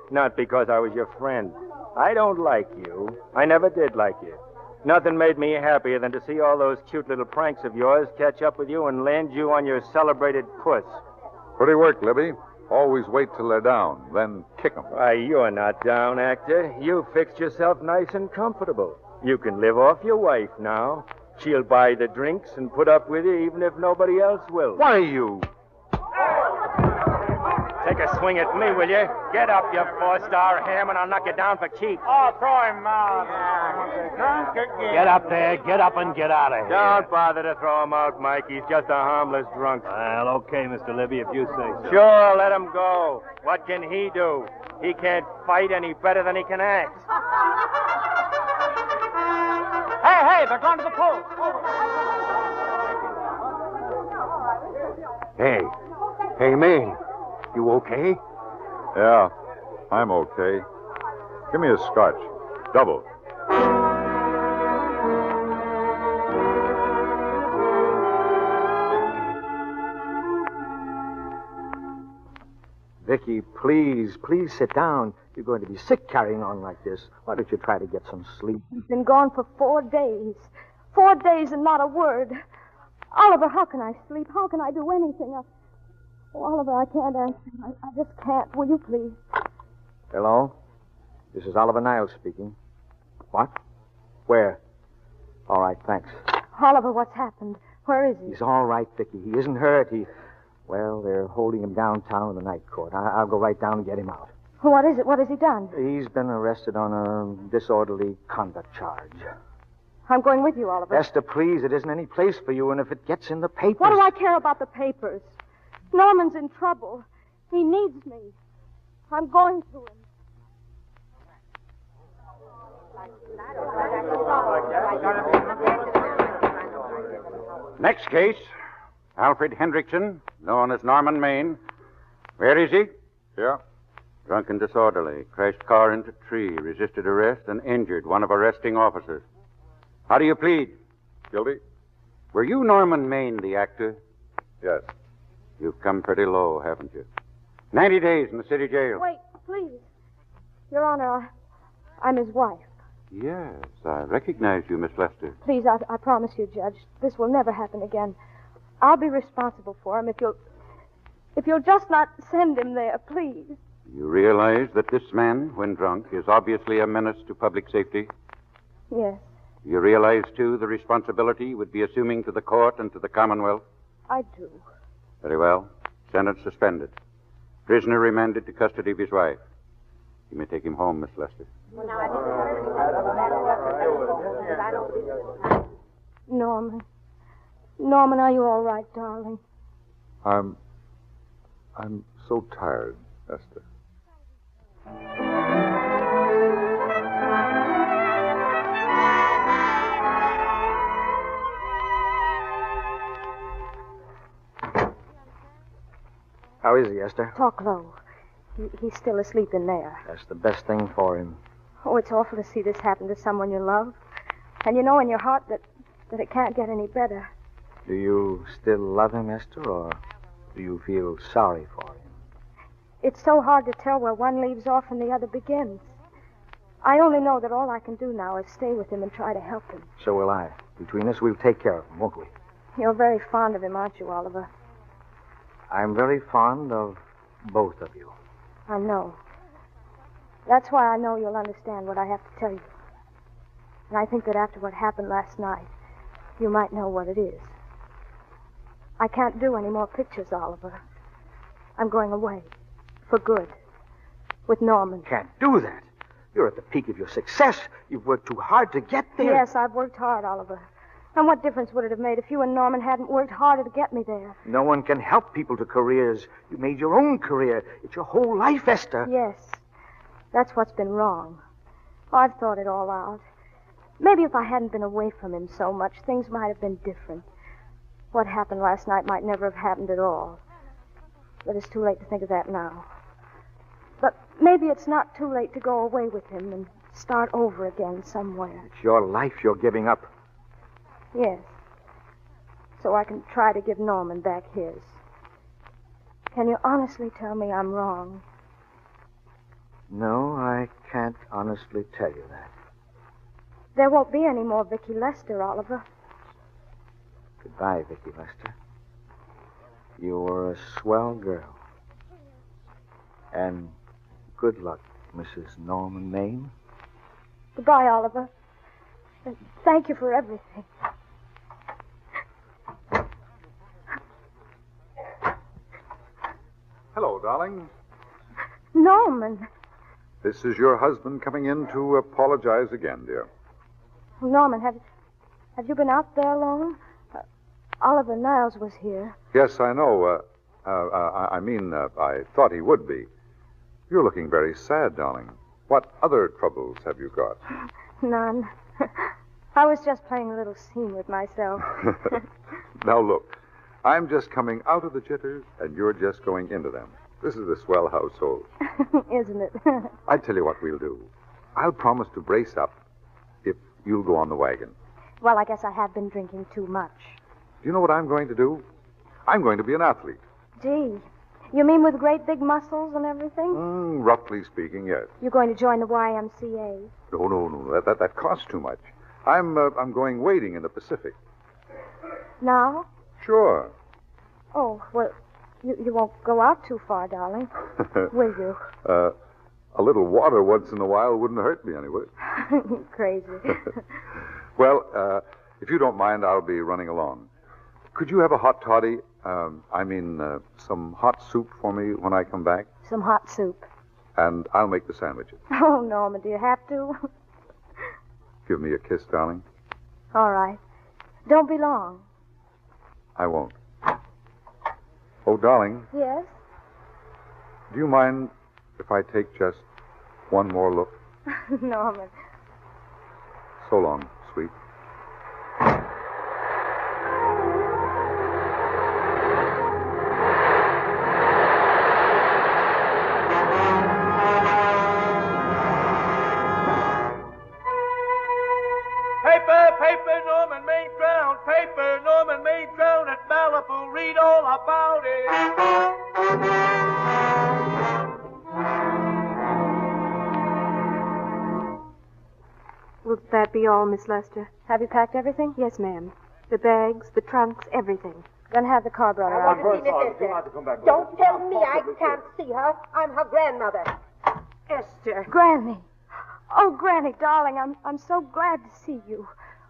not because I was your friend. I don't like you. I never did like you. Nothing made me happier than to see all those cute little pranks of yours catch up with you and land you on your celebrated puss. Pretty work, Libby. Always wait till they're down, then kick 'em. Why, you're not down, actor. You fixed yourself nice and comfortable. You can live off your wife now. She'll buy the drinks and put up with you even if nobody else will. Why, you... Take take a swing at me, will you? Get up, you four-star ham, and I'll knock you down for cheap. Oh, throw him out. Drunk again. Get up there. Get up and get out of here. Don't bother to throw him out, Mike. He's just a harmless drunk. Well, okay, Mr. Libby, if you say so. Sure, let him go. What can he do? He can't fight any better than he can act. Hey, they're going to the post. Hey, Maine. You okay? Yeah, I'm okay. Give me a scotch. Double. Vicky, please sit down. You're going to be sick carrying on like this. Why don't you try to get some sleep? He's been gone for 4 days. 4 days and not a word. Oliver, how can I sleep? How can I do anything? Oh, Oliver, I can't answer. I just can't. Will you please? Hello? This is Oliver Niles speaking. What? Where? All right, thanks. Oliver, what's happened? Where is he? He's all right, Vicky. He isn't hurt. Well, they're holding him downtown in the night court. I'll go right down and get him out. What is it? What has he done? He's been arrested on a disorderly conduct charge. I'm going with you, Oliver. Esther, please, it isn't any place for you, and if it gets in the papers... What do I care about the papers? Norman's in trouble. He needs me. I'm going to him. Next case, Alfred Hendrickson, known as Norman Maine. Where is he? Yeah. Drunk and disorderly. Crashed car into tree. Resisted arrest and injured one of arresting officers. How do you plead? Guilty? Were you Norman Maine, the actor? Yes. You've come pretty low, haven't you? 90 days in the city jail. Wait, please. Your Honor, I'm his wife. Yes, I recognize you, Miss Lester. Please, I promise you, Judge, this will never happen again. I'll be responsible for him if you'll just not send him there, please. You realize that this man, when drunk, is obviously a menace to public safety? Yes, You realize, too, the responsibility you would be assuming to the court and to the Commonwealth? I do. Very well. Sentence suspended. Prisoner remanded to custody of his wife. You may take him home, Miss Lester. Norman. Norman, are you all right, darling? I'm so tired, Esther. How is he, Esther? Talk low. He's still asleep in there. That's the best thing for him. Oh, it's awful to see this happen to someone you love. And you know in your heart that it can't get any better. Do you still love him, Esther, or do you feel sorry for him? It's so hard to tell where one leaves off and the other begins. I only know that all I can do now is stay with him and try to help him. So will I. Between us, we'll take care of him, won't we? You're very fond of him, aren't you, Oliver? I'm very fond of both of you. I know. That's why I know you'll understand what I have to tell you. And I think that after what happened last night, you might know what it is. I can't do any more pictures, Oliver. I'm going away. For good. With Norman. Can't do that. You're at the peak of your success. You've worked too hard to get there. Yes, I've worked hard, Oliver. And what difference would it have made if you and Norman hadn't worked harder to get me there? No one can help people to careers. You made your own career. It's your whole life, Esther. Yes. That's what's been wrong. Oh, I've thought it all out. Maybe if I hadn't been away from him so much, things might have been different. What happened last night might never have happened at all. But it's too late to think of that now. But maybe it's not too late to go away with him and start over again somewhere. It's your life you're giving up. Yes. So I can try to give Norman back his. Can you honestly tell me I'm wrong? No, I can't honestly tell you that. There won't be any more Vicky Lester, Oliver. Goodbye, Vicky Lester. You were a swell girl. And good luck, Mrs. Norman Maine. Goodbye, Oliver. And thank you for everything. Hello, darling. Norman. This is your husband coming in to apologize again, dear. Norman, have you been out there long? Oliver Niles was here. Yes, I know. I thought he would be. You're looking very sad, darling. What other troubles have you got? None. I was just playing a little scene with myself. Now, look. I'm just coming out of the jitters, and you're just going into them. This is a swell household. Isn't it? I tell you what we'll do. I'll promise to brace up if you'll go on the wagon. Well, I guess I have been drinking too much. Do you know what I'm going to do? I'm going to be an athlete. Gee, you mean with great big muscles and everything? Roughly speaking, yes. You're going to join the YMCA? No. That costs too much. I'm going wading in the Pacific. Now? Sure. Oh, well, you won't go out too far, darling. Will you? A little water once in a while wouldn't hurt me anyway. Crazy. Well, if you don't mind, I'll be running along. Could you have a hot toddy? Some hot soup for me when I come back? Some hot soup. And I'll make the sandwiches. Oh, Norman, do you have to? Give me a kiss, darling. All right. Don't be long. I won't. Oh, darling. Yes? Do you mind if I take just one more look? Norman. So long, sweet. Paper, Norman Maine drowned. Paper, Norman Maine drowned at Malibu. Read all about it. Will that be all, Miss Lester? Have you packed everything? Yes, ma'am. The bags, the trunks, everything. Then have the car brought around. Don't tell me I can't see her. I'm her grandmother. Esther. Granny. Oh, Granny, darling, I'm so glad to see you.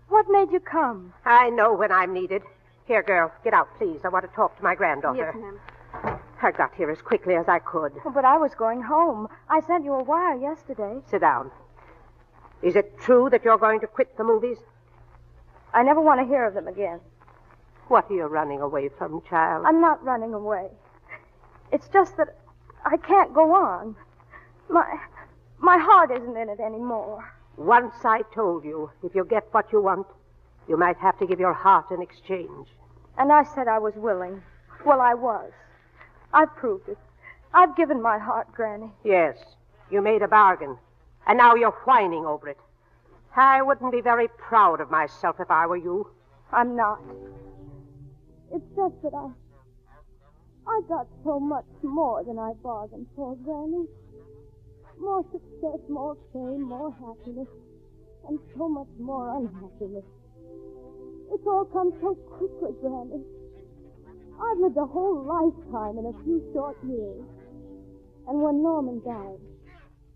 What made you come? I know when I'm needed. Here, girl, get out, please. I want to talk to my granddaughter. Yes, ma'am. I got here as quickly as I could. Oh, but I was going home. I sent you a wire yesterday. Sit down. Is it true that you're going to quit the movies? I never want to hear of them again. What are you running away from, child? I'm not running away. It's just that I can't go on. My heart isn't in it anymore. Once I told you, if you get what you want, you might have to give your heart in exchange. And I said I was willing. Well, I was. I've proved it. I've given my heart, Granny. Yes, you made a bargain. And now you're whining over it. I wouldn't be very proud of myself if I were you. I'm not. It's just that I got so much more than I bargained for, Granny. More success, more fame, more happiness, and so much more unhappiness. It's all come so quickly, Granny. I've lived a whole lifetime in a few short years. And when Norman died,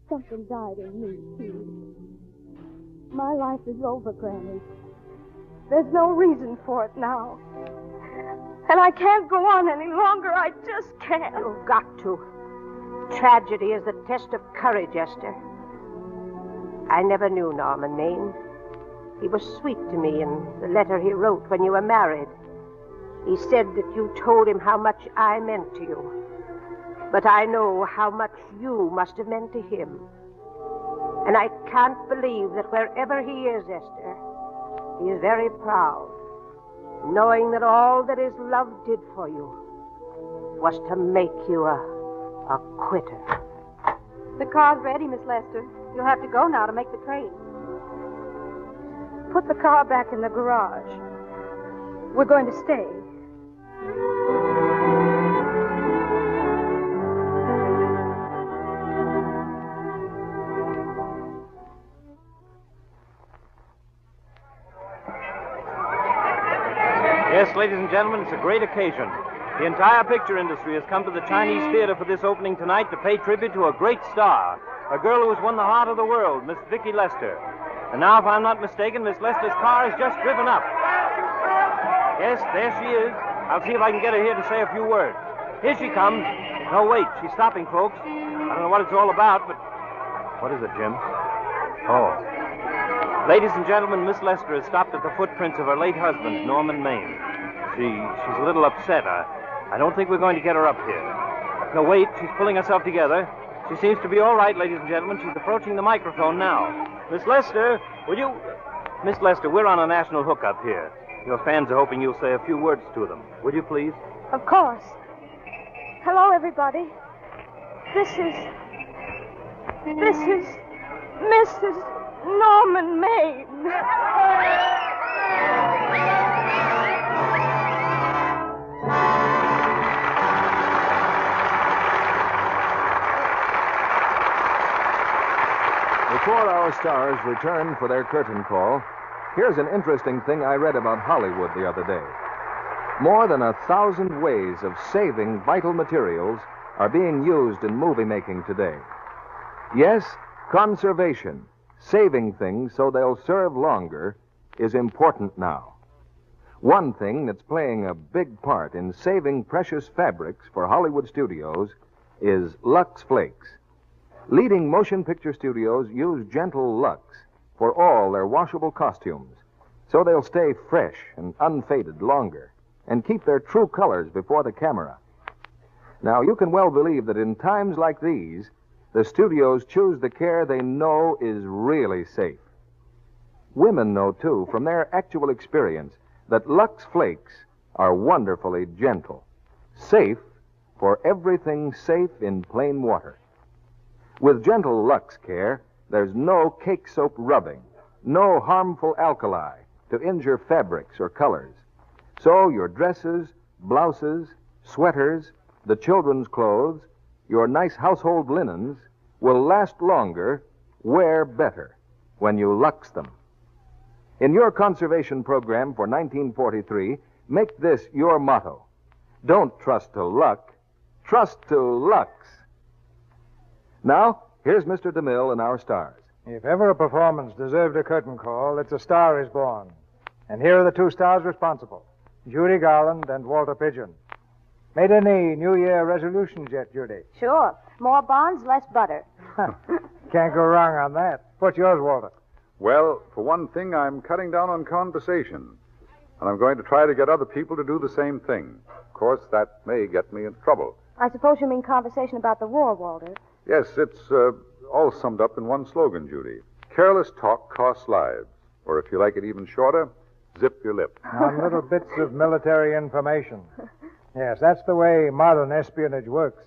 something died in me, too. My life is over, Granny. There's no reason for it now. And I can't go on any longer. I just can't. You've got to. Tragedy is the test of courage, Esther. I never knew Norman Maine. He was sweet to me in the letter he wrote when you were married. He said that you told him how much I meant to you. But I know how much you must have meant to him. And I can't believe that wherever he is, Esther, he is very proud, knowing that all that his love did for you was to make you a quitter. The car's ready, Miss Lester. You'll have to go now to make the train. Put the car back in the garage. We're going to stay. Yes, ladies and gentlemen, it's a great occasion. The entire picture industry has come to the Chinese theater for this opening tonight to pay tribute to a great star, a girl who has won the heart of the world, Miss Vicki Lester. And now, if I'm not mistaken, Miss Lester's car has just driven up. Yes, there she is. I'll see if I can get her here to say a few words. Here she comes. No, wait. She's stopping, folks. I don't know what it's all about, but... What is it, Jim? Oh. Ladies and gentlemen, Miss Lester has stopped at the footprints of her late husband, Norman Maine. She's a little upset. I don't think we're going to get her up here. No, wait. She's pulling herself together. She seems to be all right, ladies and gentlemen. She's approaching the microphone now. Miss Lester, will you... Miss Lester, we're on a national hookup here. Your fans are hoping you'll say a few words to them. Would you please? Of course. Hello, everybody. This is Mrs. Norman Maine. Before our stars return for their curtain call, here's an interesting thing I read about Hollywood the other day. More than 1,000 ways of saving vital materials are being used in movie making today. Yes, conservation, saving things so they'll serve longer, is important now. One thing that's playing a big part in saving precious fabrics for Hollywood studios is Lux Flakes. Leading motion picture studios use gentle Lux for all their washable costumes, so they'll stay fresh and unfaded longer and keep their true colors before the camera. Now, you can well believe that in times like these, the studios choose the care they know is really safe. Women know, too, from their actual experience, that Lux Flakes are wonderfully gentle, safe for everything safe in plain water. With gentle Lux care, there's no cake soap rubbing, no harmful alkali to injure fabrics or colors. So your dresses, blouses, sweaters, the children's clothes, your nice household linens will last longer, wear better when you Lux them. In your conservation program for 1943, make this your motto. Don't trust to luck, trust to Lux. Now, here's Mr. DeMille and our stars. If ever a performance deserved a curtain call, it's A Star is Born. And here are the two stars responsible, Judy Garland and Walter Pidgeon. Made any New Year resolutions yet, Judy? Sure. More bonds, less butter. Can't go wrong on that. What's yours, Walter? Well, for one thing, I'm cutting down on conversation. And I'm going to try to get other people to do the same thing. Of course, that may get me in trouble. I suppose you mean conversation about the war, Walter. Yes, it's all summed up in one slogan, Judy. Careless talk costs lives. Or if you like it even shorter, zip your lip. On little bits of military information. Yes, that's the way modern espionage works.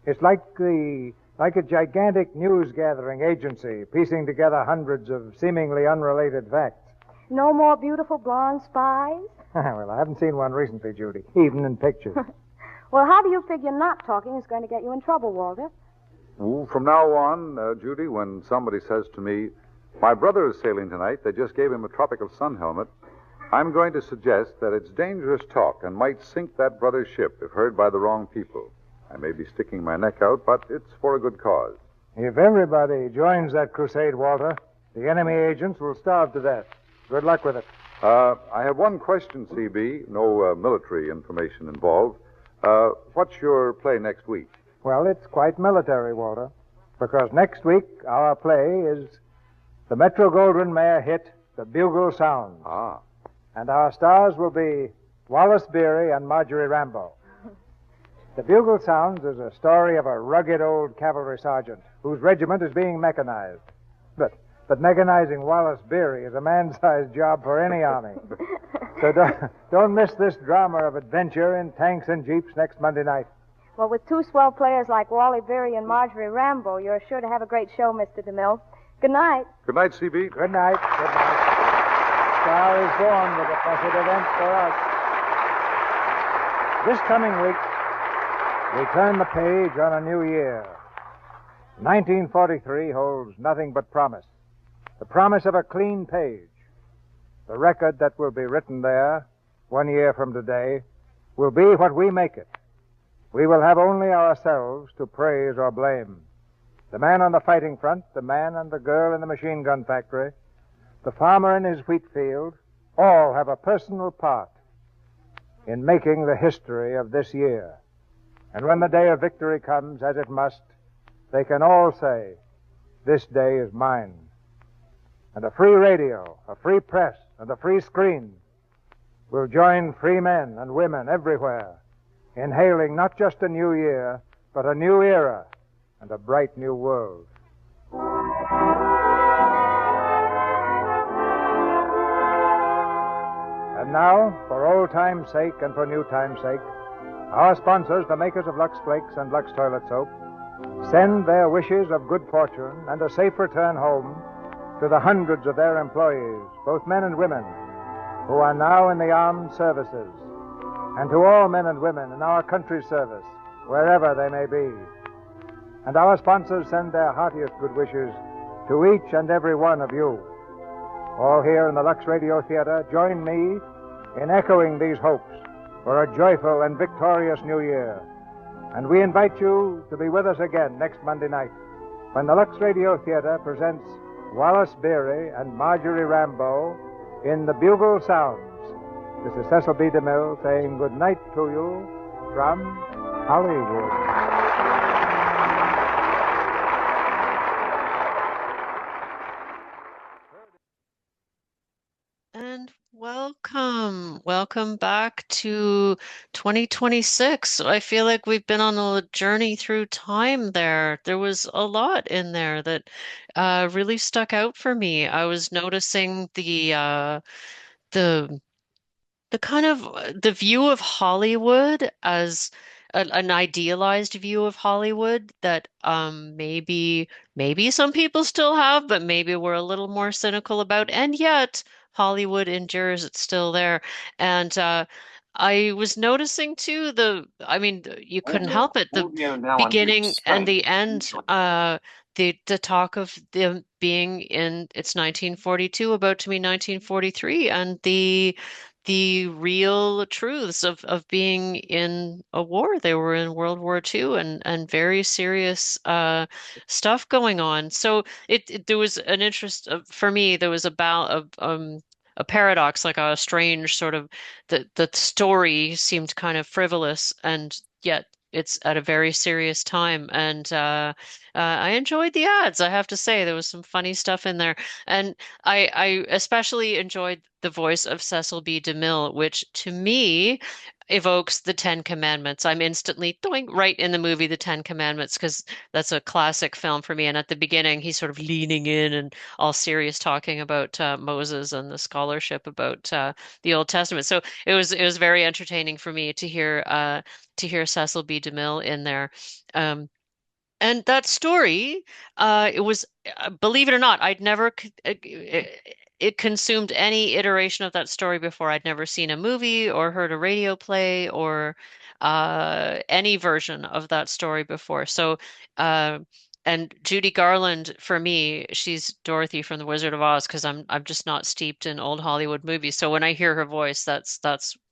It's like a gigantic news-gathering agency piecing together hundreds of seemingly unrelated facts. No more beautiful blonde spies? Well, I haven't seen one recently, Judy, even in pictures. Well, how do you figure not talking is going to get you in trouble, Walter? Ooh, from now on, Judy, when somebody says to me, my brother is sailing tonight, they just gave him a tropical sun helmet, I'm going to suggest that it's dangerous talk and might sink that brother's ship if heard by the wrong people. I may be sticking my neck out, but it's for a good cause. If everybody joins that crusade, Walter, the enemy agents will starve to death. Good luck with it. I have one question, CB. No military information involved. What's your play next week? Well, it's quite military, Walter, because next week our play is the Metro-Goldwyn-Mayer hit, The Bugle Sounds. Ah. And our stars will be Wallace Beery and Marjorie Rambo. The Bugle Sounds is a story of a rugged old cavalry sergeant whose regiment is being mechanized. But mechanizing Wallace Beery is a man-sized job for any army. So don't miss this drama of adventure in tanks and jeeps next Monday night. Well, with two swell players like Wally Beery and Marjorie Rambo, you're sure to have a great show, Mr. DeMille. Good night. Good night, CB. Good night. Good night. Star is Born with a blessed event for us. This coming week, we turn the page on a new year. 1943 holds nothing but promise. The promise of a clean page. The record that will be written there 1 year from today will be what we make it. We will have only ourselves to praise or blame. The man on the fighting front, the man and the girl in the machine gun factory, the farmer in his wheat field, all have a personal part in making the history of this year. And when the day of victory comes, as it must, they can all say, "This day is mine." And a free radio, a free press, and a free screen will join free men and women everywhere in hailing not just a new year, but a new era and a bright new world. And now, for old time's sake and for new time's sake, our sponsors, the makers of Lux Flakes and Lux Toilet Soap, send their wishes of good fortune and a safe return home to the hundreds of their employees, both men and women, who are now in the armed services, and to all men and women in our country's service, wherever they may be. And our sponsors send their heartiest good wishes to each and every one of you. All here in the Lux Radio Theater, join me in echoing these hopes for a joyful and victorious new year. And we invite you to be with us again next Monday night when the Lux Radio Theater presents Wallace Beery and Marjorie Rambeau in The Bugle Sounds. This is Cecil B. DeMille saying good night to you from Hollywood. And welcome back to 2026. I feel like we've been on a journey through time there. There was a lot in there that really stuck out for me. I was noticing the the kind of the view of Hollywood as an idealized view of Hollywood that maybe some people still have, but maybe we're a little more cynical about, and yet Hollywood endures, it's still there. And I was noticing too I mean, you couldn't help it, the beginning and the end, the talk of them being in it's 1942, about to be 1943, and the real truths of being in a war. They were in World War II, and very serious stuff going on. So there was an interest for me. There was a paradox, like a strange sort of the story seemed kind of frivolous, and yet it's at a very serious time. And I enjoyed the ads, I have to say. There was some funny stuff in there. And I especially enjoyed the voice of Cecil B. DeMille, which to me evokes the Ten Commandments. I'm instantly doing right in the movie The Ten Commandments because that's a classic film for me. And at the beginning, he's sort of leaning in and all serious, talking about Moses and the scholarship about the Old Testament. So it was very entertaining for me to hear Cecil B. DeMille in there. And that story, it was, believe it or not, it consumed any iteration of that story before. I'd never seen a movie or heard a radio play or any version of that story before. So, and Judy Garland, for me, she's Dorothy from The Wizard of Oz because I'm just not steeped in old Hollywood movies. So when I hear her voice, that's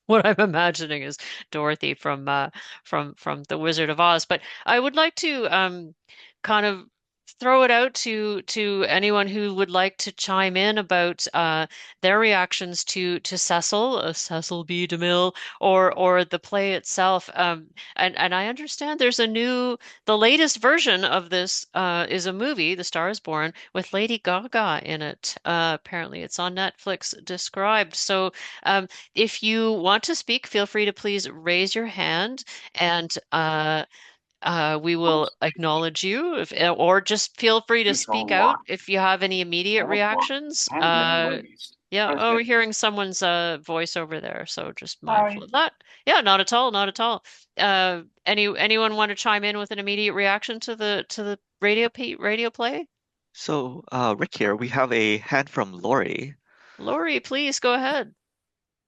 what I'm imagining is Dorothy from The Wizard of Oz. But I would like to kind of throw it out to anyone who would like to chime in about their reactions to Cecil B. DeMille, or the play itself. And I understand there's the latest version of this is a movie, The Star is Born, with Lady Gaga in it. Apparently, it's on Netflix described. So if you want to speak, feel free to please raise your hand, and we will acknowledge you, or just feel free to speak out if you have any immediate reactions. Yeah, oh, we're hearing someone's voice over there, so just mindful of that. Yeah, not at all, not at all. Anyone want to chime in with an immediate reaction to the radio play? So, Rick here. We have a hand from Lori. Lori, please go ahead.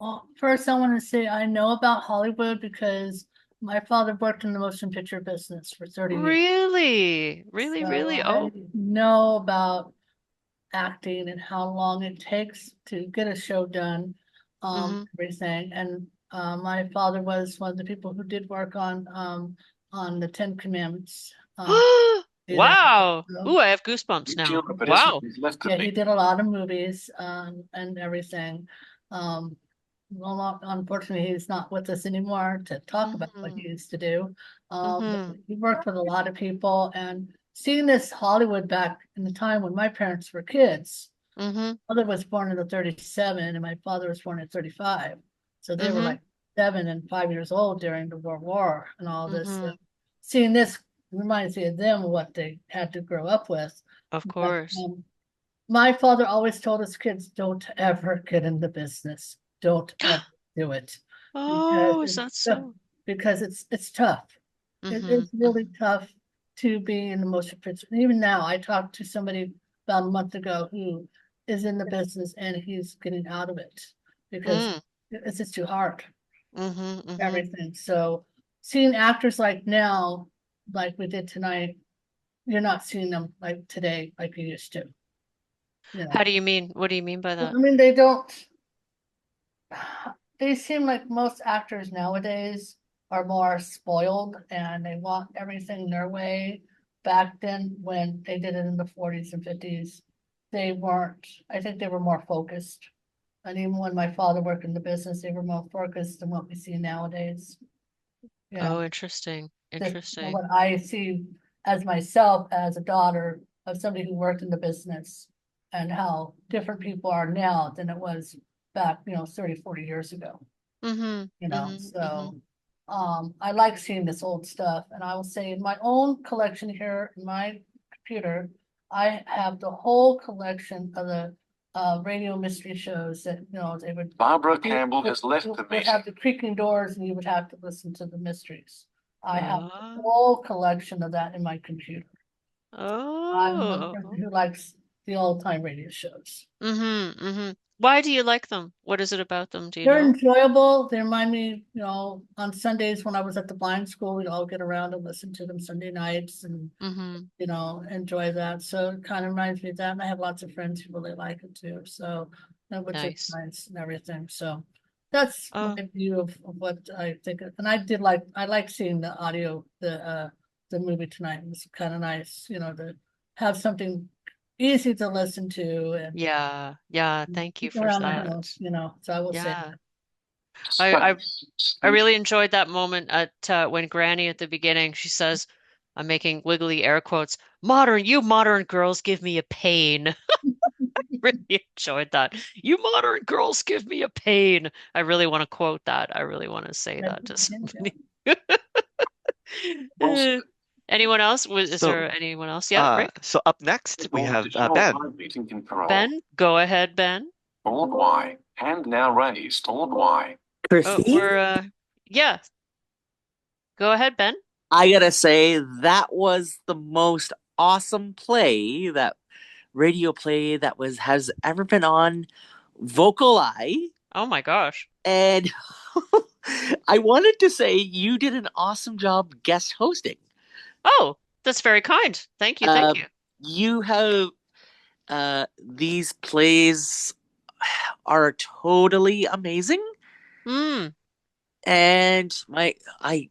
Well, first I want to say I know about Hollywood because my father worked in the motion picture business for 30 years. Really? Really, So really? I Oh, know about acting and how long it takes to get a show done, everything. And my father was one of the people who did work on the Ten Commandments. wow. Ooh, I have goosebumps now. Wow. Yeah, he did a lot of movies and everything. well, unfortunately, he's not with us anymore to talk about what he used to do. He worked with a lot of people, and seeing this Hollywood back in the time when my parents were kids. Mother was born in 1937, and my father was born in 1935. So they were like 7 and 5 years old during the World War and all this. So seeing this reminds me of them, what they had to grow up with. Of course. But, my father always told his kids, don't ever get in the business. Don't ever do it. Oh, is that so? Because it's tough. It's really tough to be in the motion picture. Even now, I talked to somebody about a month ago who is in the business and he's getting out of it because it's just too hard. Everything. So seeing actors like now, like we did tonight, you're not seeing them like today like you used to. You know. How do you mean? What do you mean by that? I mean, they seem like most actors nowadays are more spoiled and they want everything their way. Back then, when they did it in the 40s and 50s, they weren't, I think they were more focused. And even when my father worked in the business, they were more focused than what we see nowadays. Oh, interesting. Interesting. What I see as myself, as a daughter of somebody who worked in the business, and how different people are now than it was back, 30, 40 years ago. I like seeing this old stuff. And I will say in my own collection here in my computer, I have the whole collection of the radio mystery shows that, they would. Barbara Campbell has left the meeting. Have the creaking doors and you would have to listen to the mysteries. I have a whole collection of that in my computer. I'm a person who likes the old time radio shows. Why do you like them? What is it about them? They're enjoyable. They remind me, on Sundays when I was at the blind school, we'd all get around and listen to them Sunday nights and, enjoy that. So it kind of reminds me of that. And I have lots of friends who really like it too. So, which is nice and everything. So that's my view of what I think. And I like seeing the audio, the movie tonight. It was kind of nice, to have something easy to listen to. And thank you for that. House, so I will say that. I really enjoyed that moment at when Granny at the beginning, she says, I'm making wiggly air quotes, you modern girls give me a pain. I really enjoyed that. You modern girls give me a pain. I really want to quote that. I really want to say that to somebody. Anyone else? Is there anyone else? Yeah, Rick? So up next, we have Ben. Ben, go ahead, Ben. Hold Y. Hand now raised. Hold Y. Christine? Yeah. Go ahead, Ben. I gotta say, that was the most awesome radio play that has ever been on VocalEye. Oh my gosh. And I wanted to say you did an awesome job guest hosting. Oh, that's very kind. Thank you. Thank you. You have these plays are totally amazing. And I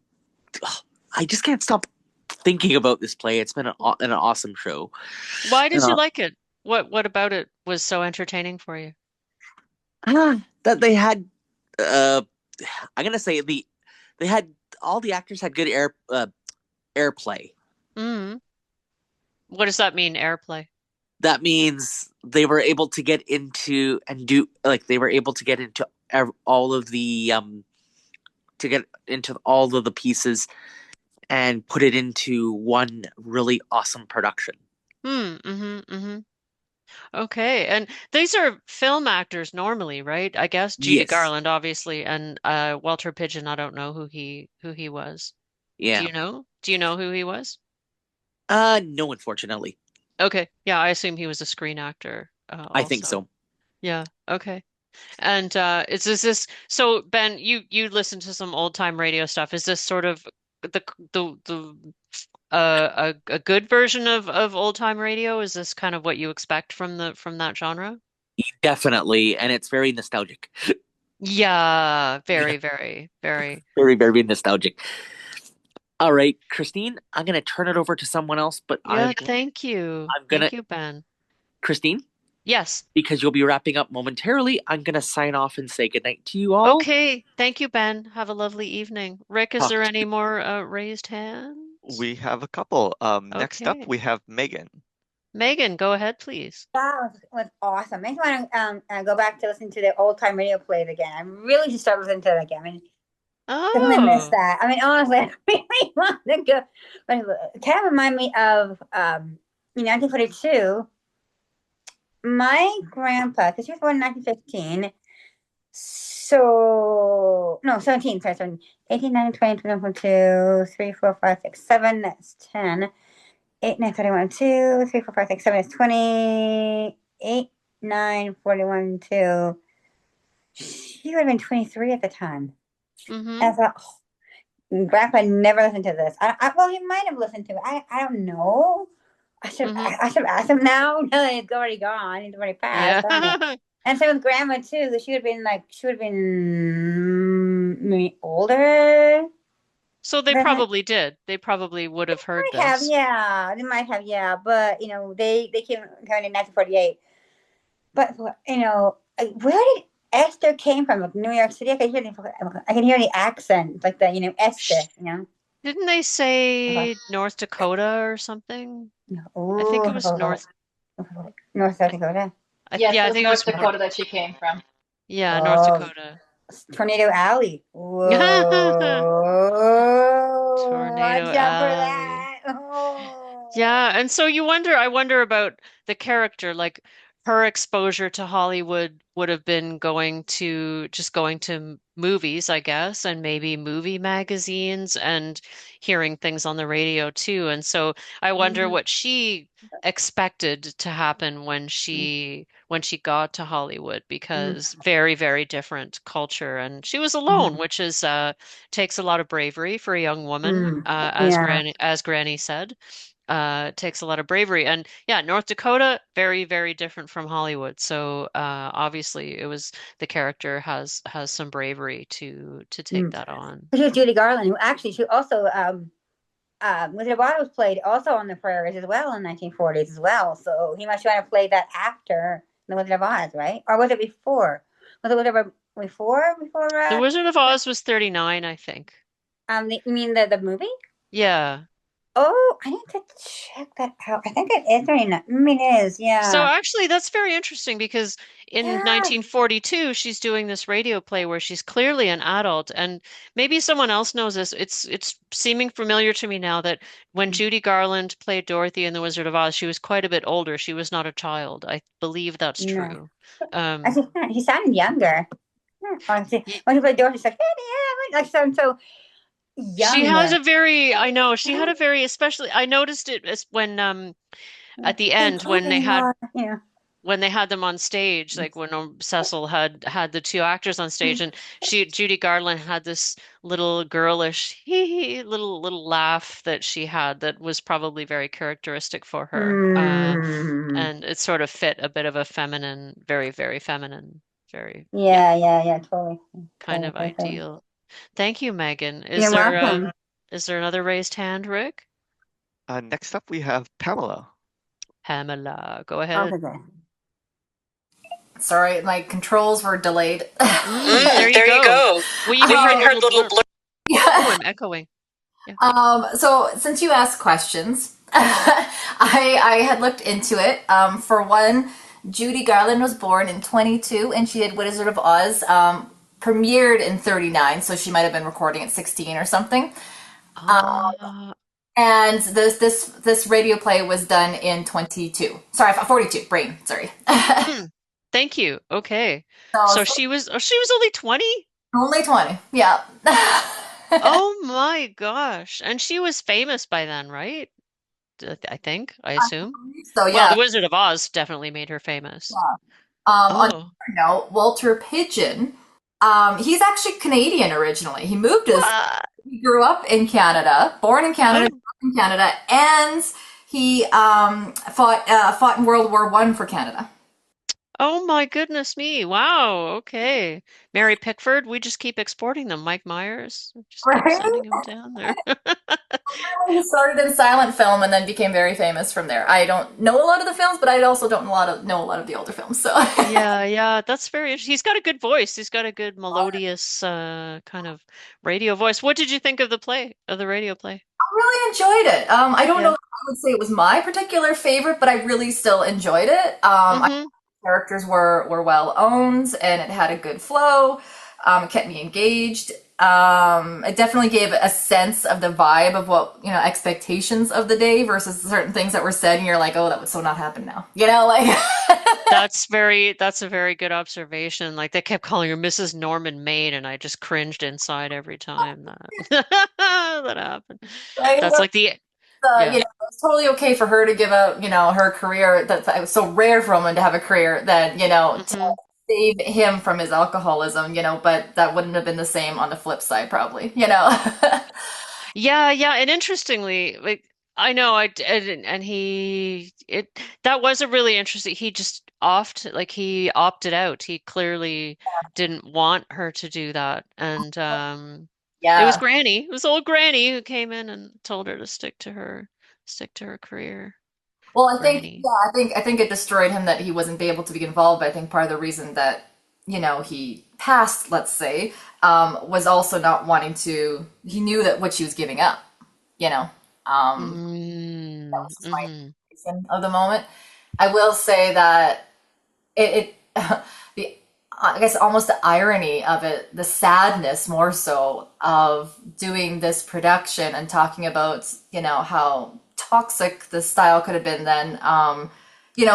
just can't stop thinking about this play. It's been an awesome show. Why did you like it? What about it was so entertaining for you? That they had I'm gonna say they had all the actors had good airplay. What does that mean, airplay? That means they were able to get into and do they were able to get into all of the pieces and put it into one really awesome production. Okay, and these are film actors normally, right? I guess Judy Garland, obviously, and Walter Pidgeon. I don't know who he was. Yeah. Do you know who he was? No, unfortunately. Okay. Yeah, I assume he was a screen actor. I think so. Yeah. Okay. And is this so Ben, you listen to some old time radio stuff. Is this sort of a good version of old time radio? Is this kind of what you expect from that genre? Definitely, and it's very nostalgic. Yeah, very, very, very. Very, very nostalgic. All right, Christine, I'm going to turn it over to someone else, but thank you. Thank you, Ben. Christine? Yes. Because you'll be wrapping up momentarily, I'm going to sign off and say goodnight to you all. Okay. Thank you, Ben. Have a lovely evening. Rick, is Talk there to any more raised hands? We have a couple. Next up, Okay. we have Megan. Megan, go ahead, please. That was awesome. Makes me want to go back to listen to the old time radio plays again. I really should start listening to it again. I mean, definitely miss that. I mean, honestly, I really want to go. But it kind of remind me of 1942. My grandpa, because he was born in 1915. So, no, 17, sorry, 17. 18, 19, 20, 21, 22, 3, 4, 5, 6, 7, that's 10. 8, 9, 31, 2, 3, 4, 5, 6, 7 is 28, 9, 41, 2. She would have been 23 at the time. Mm-hmm. And I thought, Grandpa never listened to this. Well, he might have listened to it. I don't know. I should ask him now. No, he's already gone. He's already passed. Yeah. And same with Grandma too. She would have been maybe older. So they probably did. They probably would have heard They might have, this. yeah. They might have, yeah. But they came kind of in 1948. But where did Esther came from? Like New York City. I can hear the accent, like the Esther. Didn't they say North Dakota or something? Ooh, I think it was North Dakota. Yes, yeah, I it was think North it was Dakota that she came from. Yeah, North Dakota. Tornado Alley. Whoa. Tornado Watch out for Alley. that. Oh. Yeah, and so I wonder about the character, like her exposure to Hollywood would have been going to movies, I guess, and maybe movie magazines and hearing things on the radio too. And so I wonder what she expected to happen when she got to Hollywood, because very, very different culture. And she was alone, which is takes a lot of bravery for a young woman, as Granny said. Takes a lot of bravery. And yeah, North Dakota, very, very different from Hollywood. So obviously the character has some bravery to take that on. She was Judy Garland, who actually she also Wizard of Oz was played also on the prairies as well in 1940s as well. So he must have played that after the Wizard of Oz, right? Or was it before? Was it Wizard of before? The Wizard of Oz was 39, I think. You mean the movie? Yeah. Oh, I need to check that out. I think it is 39. I mean, it is, yeah. So actually, that's very interesting, because in 1942, she's doing this radio play where she's clearly an adult, and maybe someone else knows this. It's seeming familiar to me now that when Judy Garland played Dorothy in The Wizard of Oz, she was quite a bit older. She was not a child. I believe that's true. He sounded younger. When he played Dorothy, she's like so. Younger. She has a very, I know, she had a very, especially, I noticed it as when, at the end, when they had them on stage, like when Cecil had the two actors on stage, and Judy Garland had this little girlish, little laugh that she had that was probably very characteristic for her. And it sort of fit a bit of a feminine, very, very feminine, very. Yeah, totally. Kind of ideal. Thank you, Megan. You're welcome. Is there another raised hand, Rick? Next up, we have Pamela. Pamela, go ahead. Sorry, my controls were delayed. There you go. Well, you heard little blur. Yeah. Oh, I'm echoing. Yeah. So since you asked questions, I had looked into it. For one, Judy Garland was born in 22, and she did Wizard of Oz. Premiered in 39, so she might have been recording at 16 or something. And this radio play was done in 22. Sorry, 42. Brain. Sorry. Thank you. Okay. So she was only 20? Only 20. Yeah. Oh my gosh. And she was famous by then, right? I assume. So yeah. Well, The Wizard of Oz definitely made her famous. Yeah. On another note, Walter Pidgeon. He's actually Canadian originally. He moved he grew up in Canada, born in Canada, and he fought in World War I for Canada. Oh my goodness me. Wow. Okay. Mary Pickford, we just keep exporting them. Mike Myers, just keep Right? sending him down there. He started in silent film and then became very famous from there. I don't know a lot of the films, but I also don't know a lot of the older films. So Yeah, that's very interesting. He's got a good voice. He's got a good melodious kind of radio voice. What did you think of the play, of the radio play? I really enjoyed it. I don't know Yeah. if I would say it was my particular favorite, but I really still enjoyed it. I Mm-hmm. thought the characters were well owned and it had a good flow. It kept me engaged. It definitely gave a sense of the vibe of what, expectations of the day versus certain things that were said, and you're like, oh, that would so not happen now. Like That's a very good observation. Like they kept calling her Mrs. Norman Maine, and I just cringed inside every time that that happened. right? That's like the yeah. It's totally okay for her to give up, her career. That was so rare for a woman to have a career that, to Hmm. save him from his alcoholism, but that wouldn't have been the same on the flip side, probably. Yeah, and interestingly, like I know I did, and he it that was a really interesting. He just he opted out. He clearly didn't want her to do that, and it was Yeah. Granny. It was old Granny who came in and told her to stick to her career. Well, Granny. I think it destroyed him that he wasn't able to be involved. But I think part of the reason that, he passed, let's say, was also not wanting to, he knew that what she was giving up, you know. That was just my Mm-hmm. reason of the moment. I will say that the I guess almost the irony of it, the sadness more so of doing this production and talking about, how toxic the style could have been then,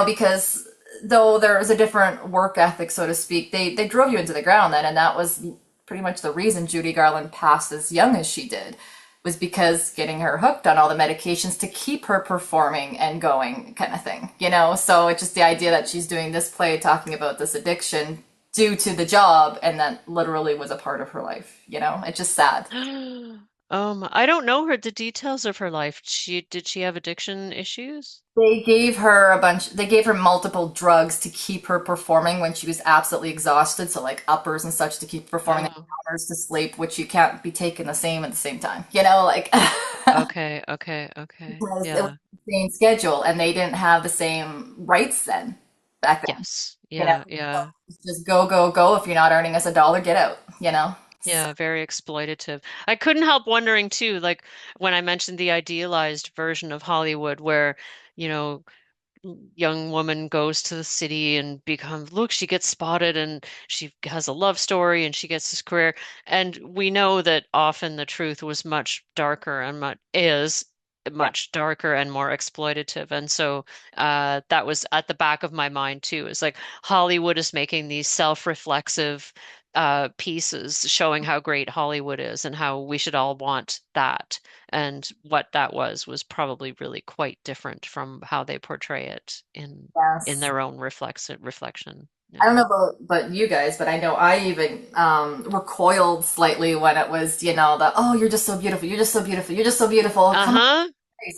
because though there was a different work ethic, so to speak, they drove you into the ground then, and that was pretty much the reason Judy Garland passed as young as she did, was because getting her hooked on all the medications to keep her performing and going kind of thing. So it's just the idea that she's doing this play talking about this addiction due to the job and that literally was a part of her life. It's just sad. I don't know the details of her life. Did she have addiction issues? They gave her multiple drugs to keep her performing when she was absolutely exhausted. So like uppers and such to keep performing and Oh, counters to sleep, which you can't be taking the same at the same time, like okay. because it was Yeah. the same schedule and they didn't have the same rights then back then. Yes. You know, so Yeah. it's just go, go, go. If you're not earning us a dollar, get out. Yeah, very exploitative. I couldn't help wondering too, like when I mentioned the idealized version of Hollywood where, you know, young woman goes to the city and becomes, look, she gets spotted and she has a love story and she gets this career. And we know that often the truth was much darker and Yeah. much darker and more exploitative. And so that was at the back of my mind too. It's like Hollywood is making these self-reflexive pieces showing how great Hollywood is and how we should all want that. And what that was probably really quite different from how they portray it in Yes. their own reflection. I don't Yeah. know about you guys, but I know I even recoiled slightly when it was, the oh, you're just so beautiful, you're just so beautiful, you're just so beautiful. Come on, Uh-huh.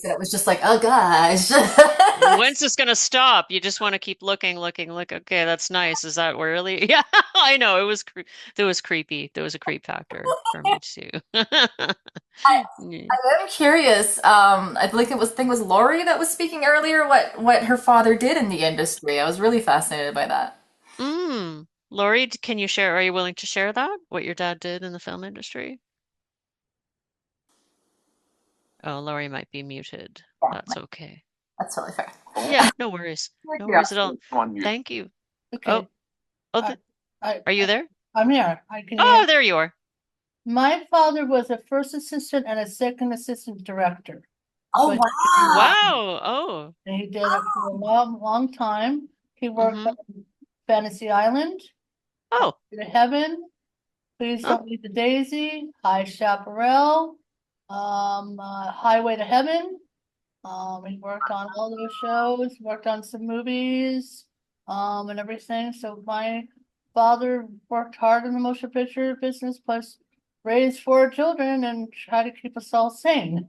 and it was just like, oh gosh. When's this gonna stop? You just want to keep looking, look. Okay, that's nice. Is that really? Yeah, I know. There was creepy. There was a creep factor for me too. Yeah. I am curious. Think it was Lori that was speaking earlier. What her father did in the industry. I was really fascinated by that. Lori, can you share? Are you willing to share that? What your dad did in the film industry? Oh, Lori might be muted. That's okay. That's totally fair. Yeah, no worries. No worries at all. Thank you. Okay. Oh, I, are you there? I'm here. I can Oh, hear. there you are. My father was a first assistant and a second assistant director. Oh, So wow. Wow. Oh. and he did it for a long time. He worked Mm-hmm. on Fantasy Island, Oh. to Heaven, Please Don't Leave the Daisy, High Chaparral, Highway to Heaven. He worked on all those shows, worked on some movies, and everything. So my father worked hard in the motion picture business, plus raise 4 children and try to keep us all sane.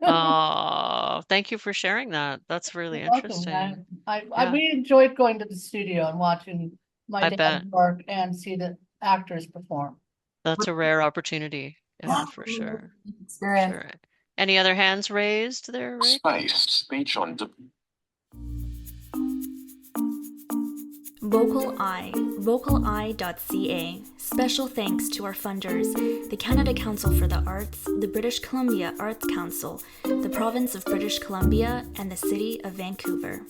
Oh, thank you for sharing that. That's really You're welcome. interesting. I we enjoyed going to the studio and watching my I dad bet. work and see the actors perform. That's a rare opportunity. Yeah, for sure. Experience. Sure. Any other hands raised there, Rick? Speech on VocalEye, vocaleye.ca. Special thanks to our funders, the Canada Council for the Arts, the British Columbia Arts Council, the Province of British Columbia, and the City of Vancouver.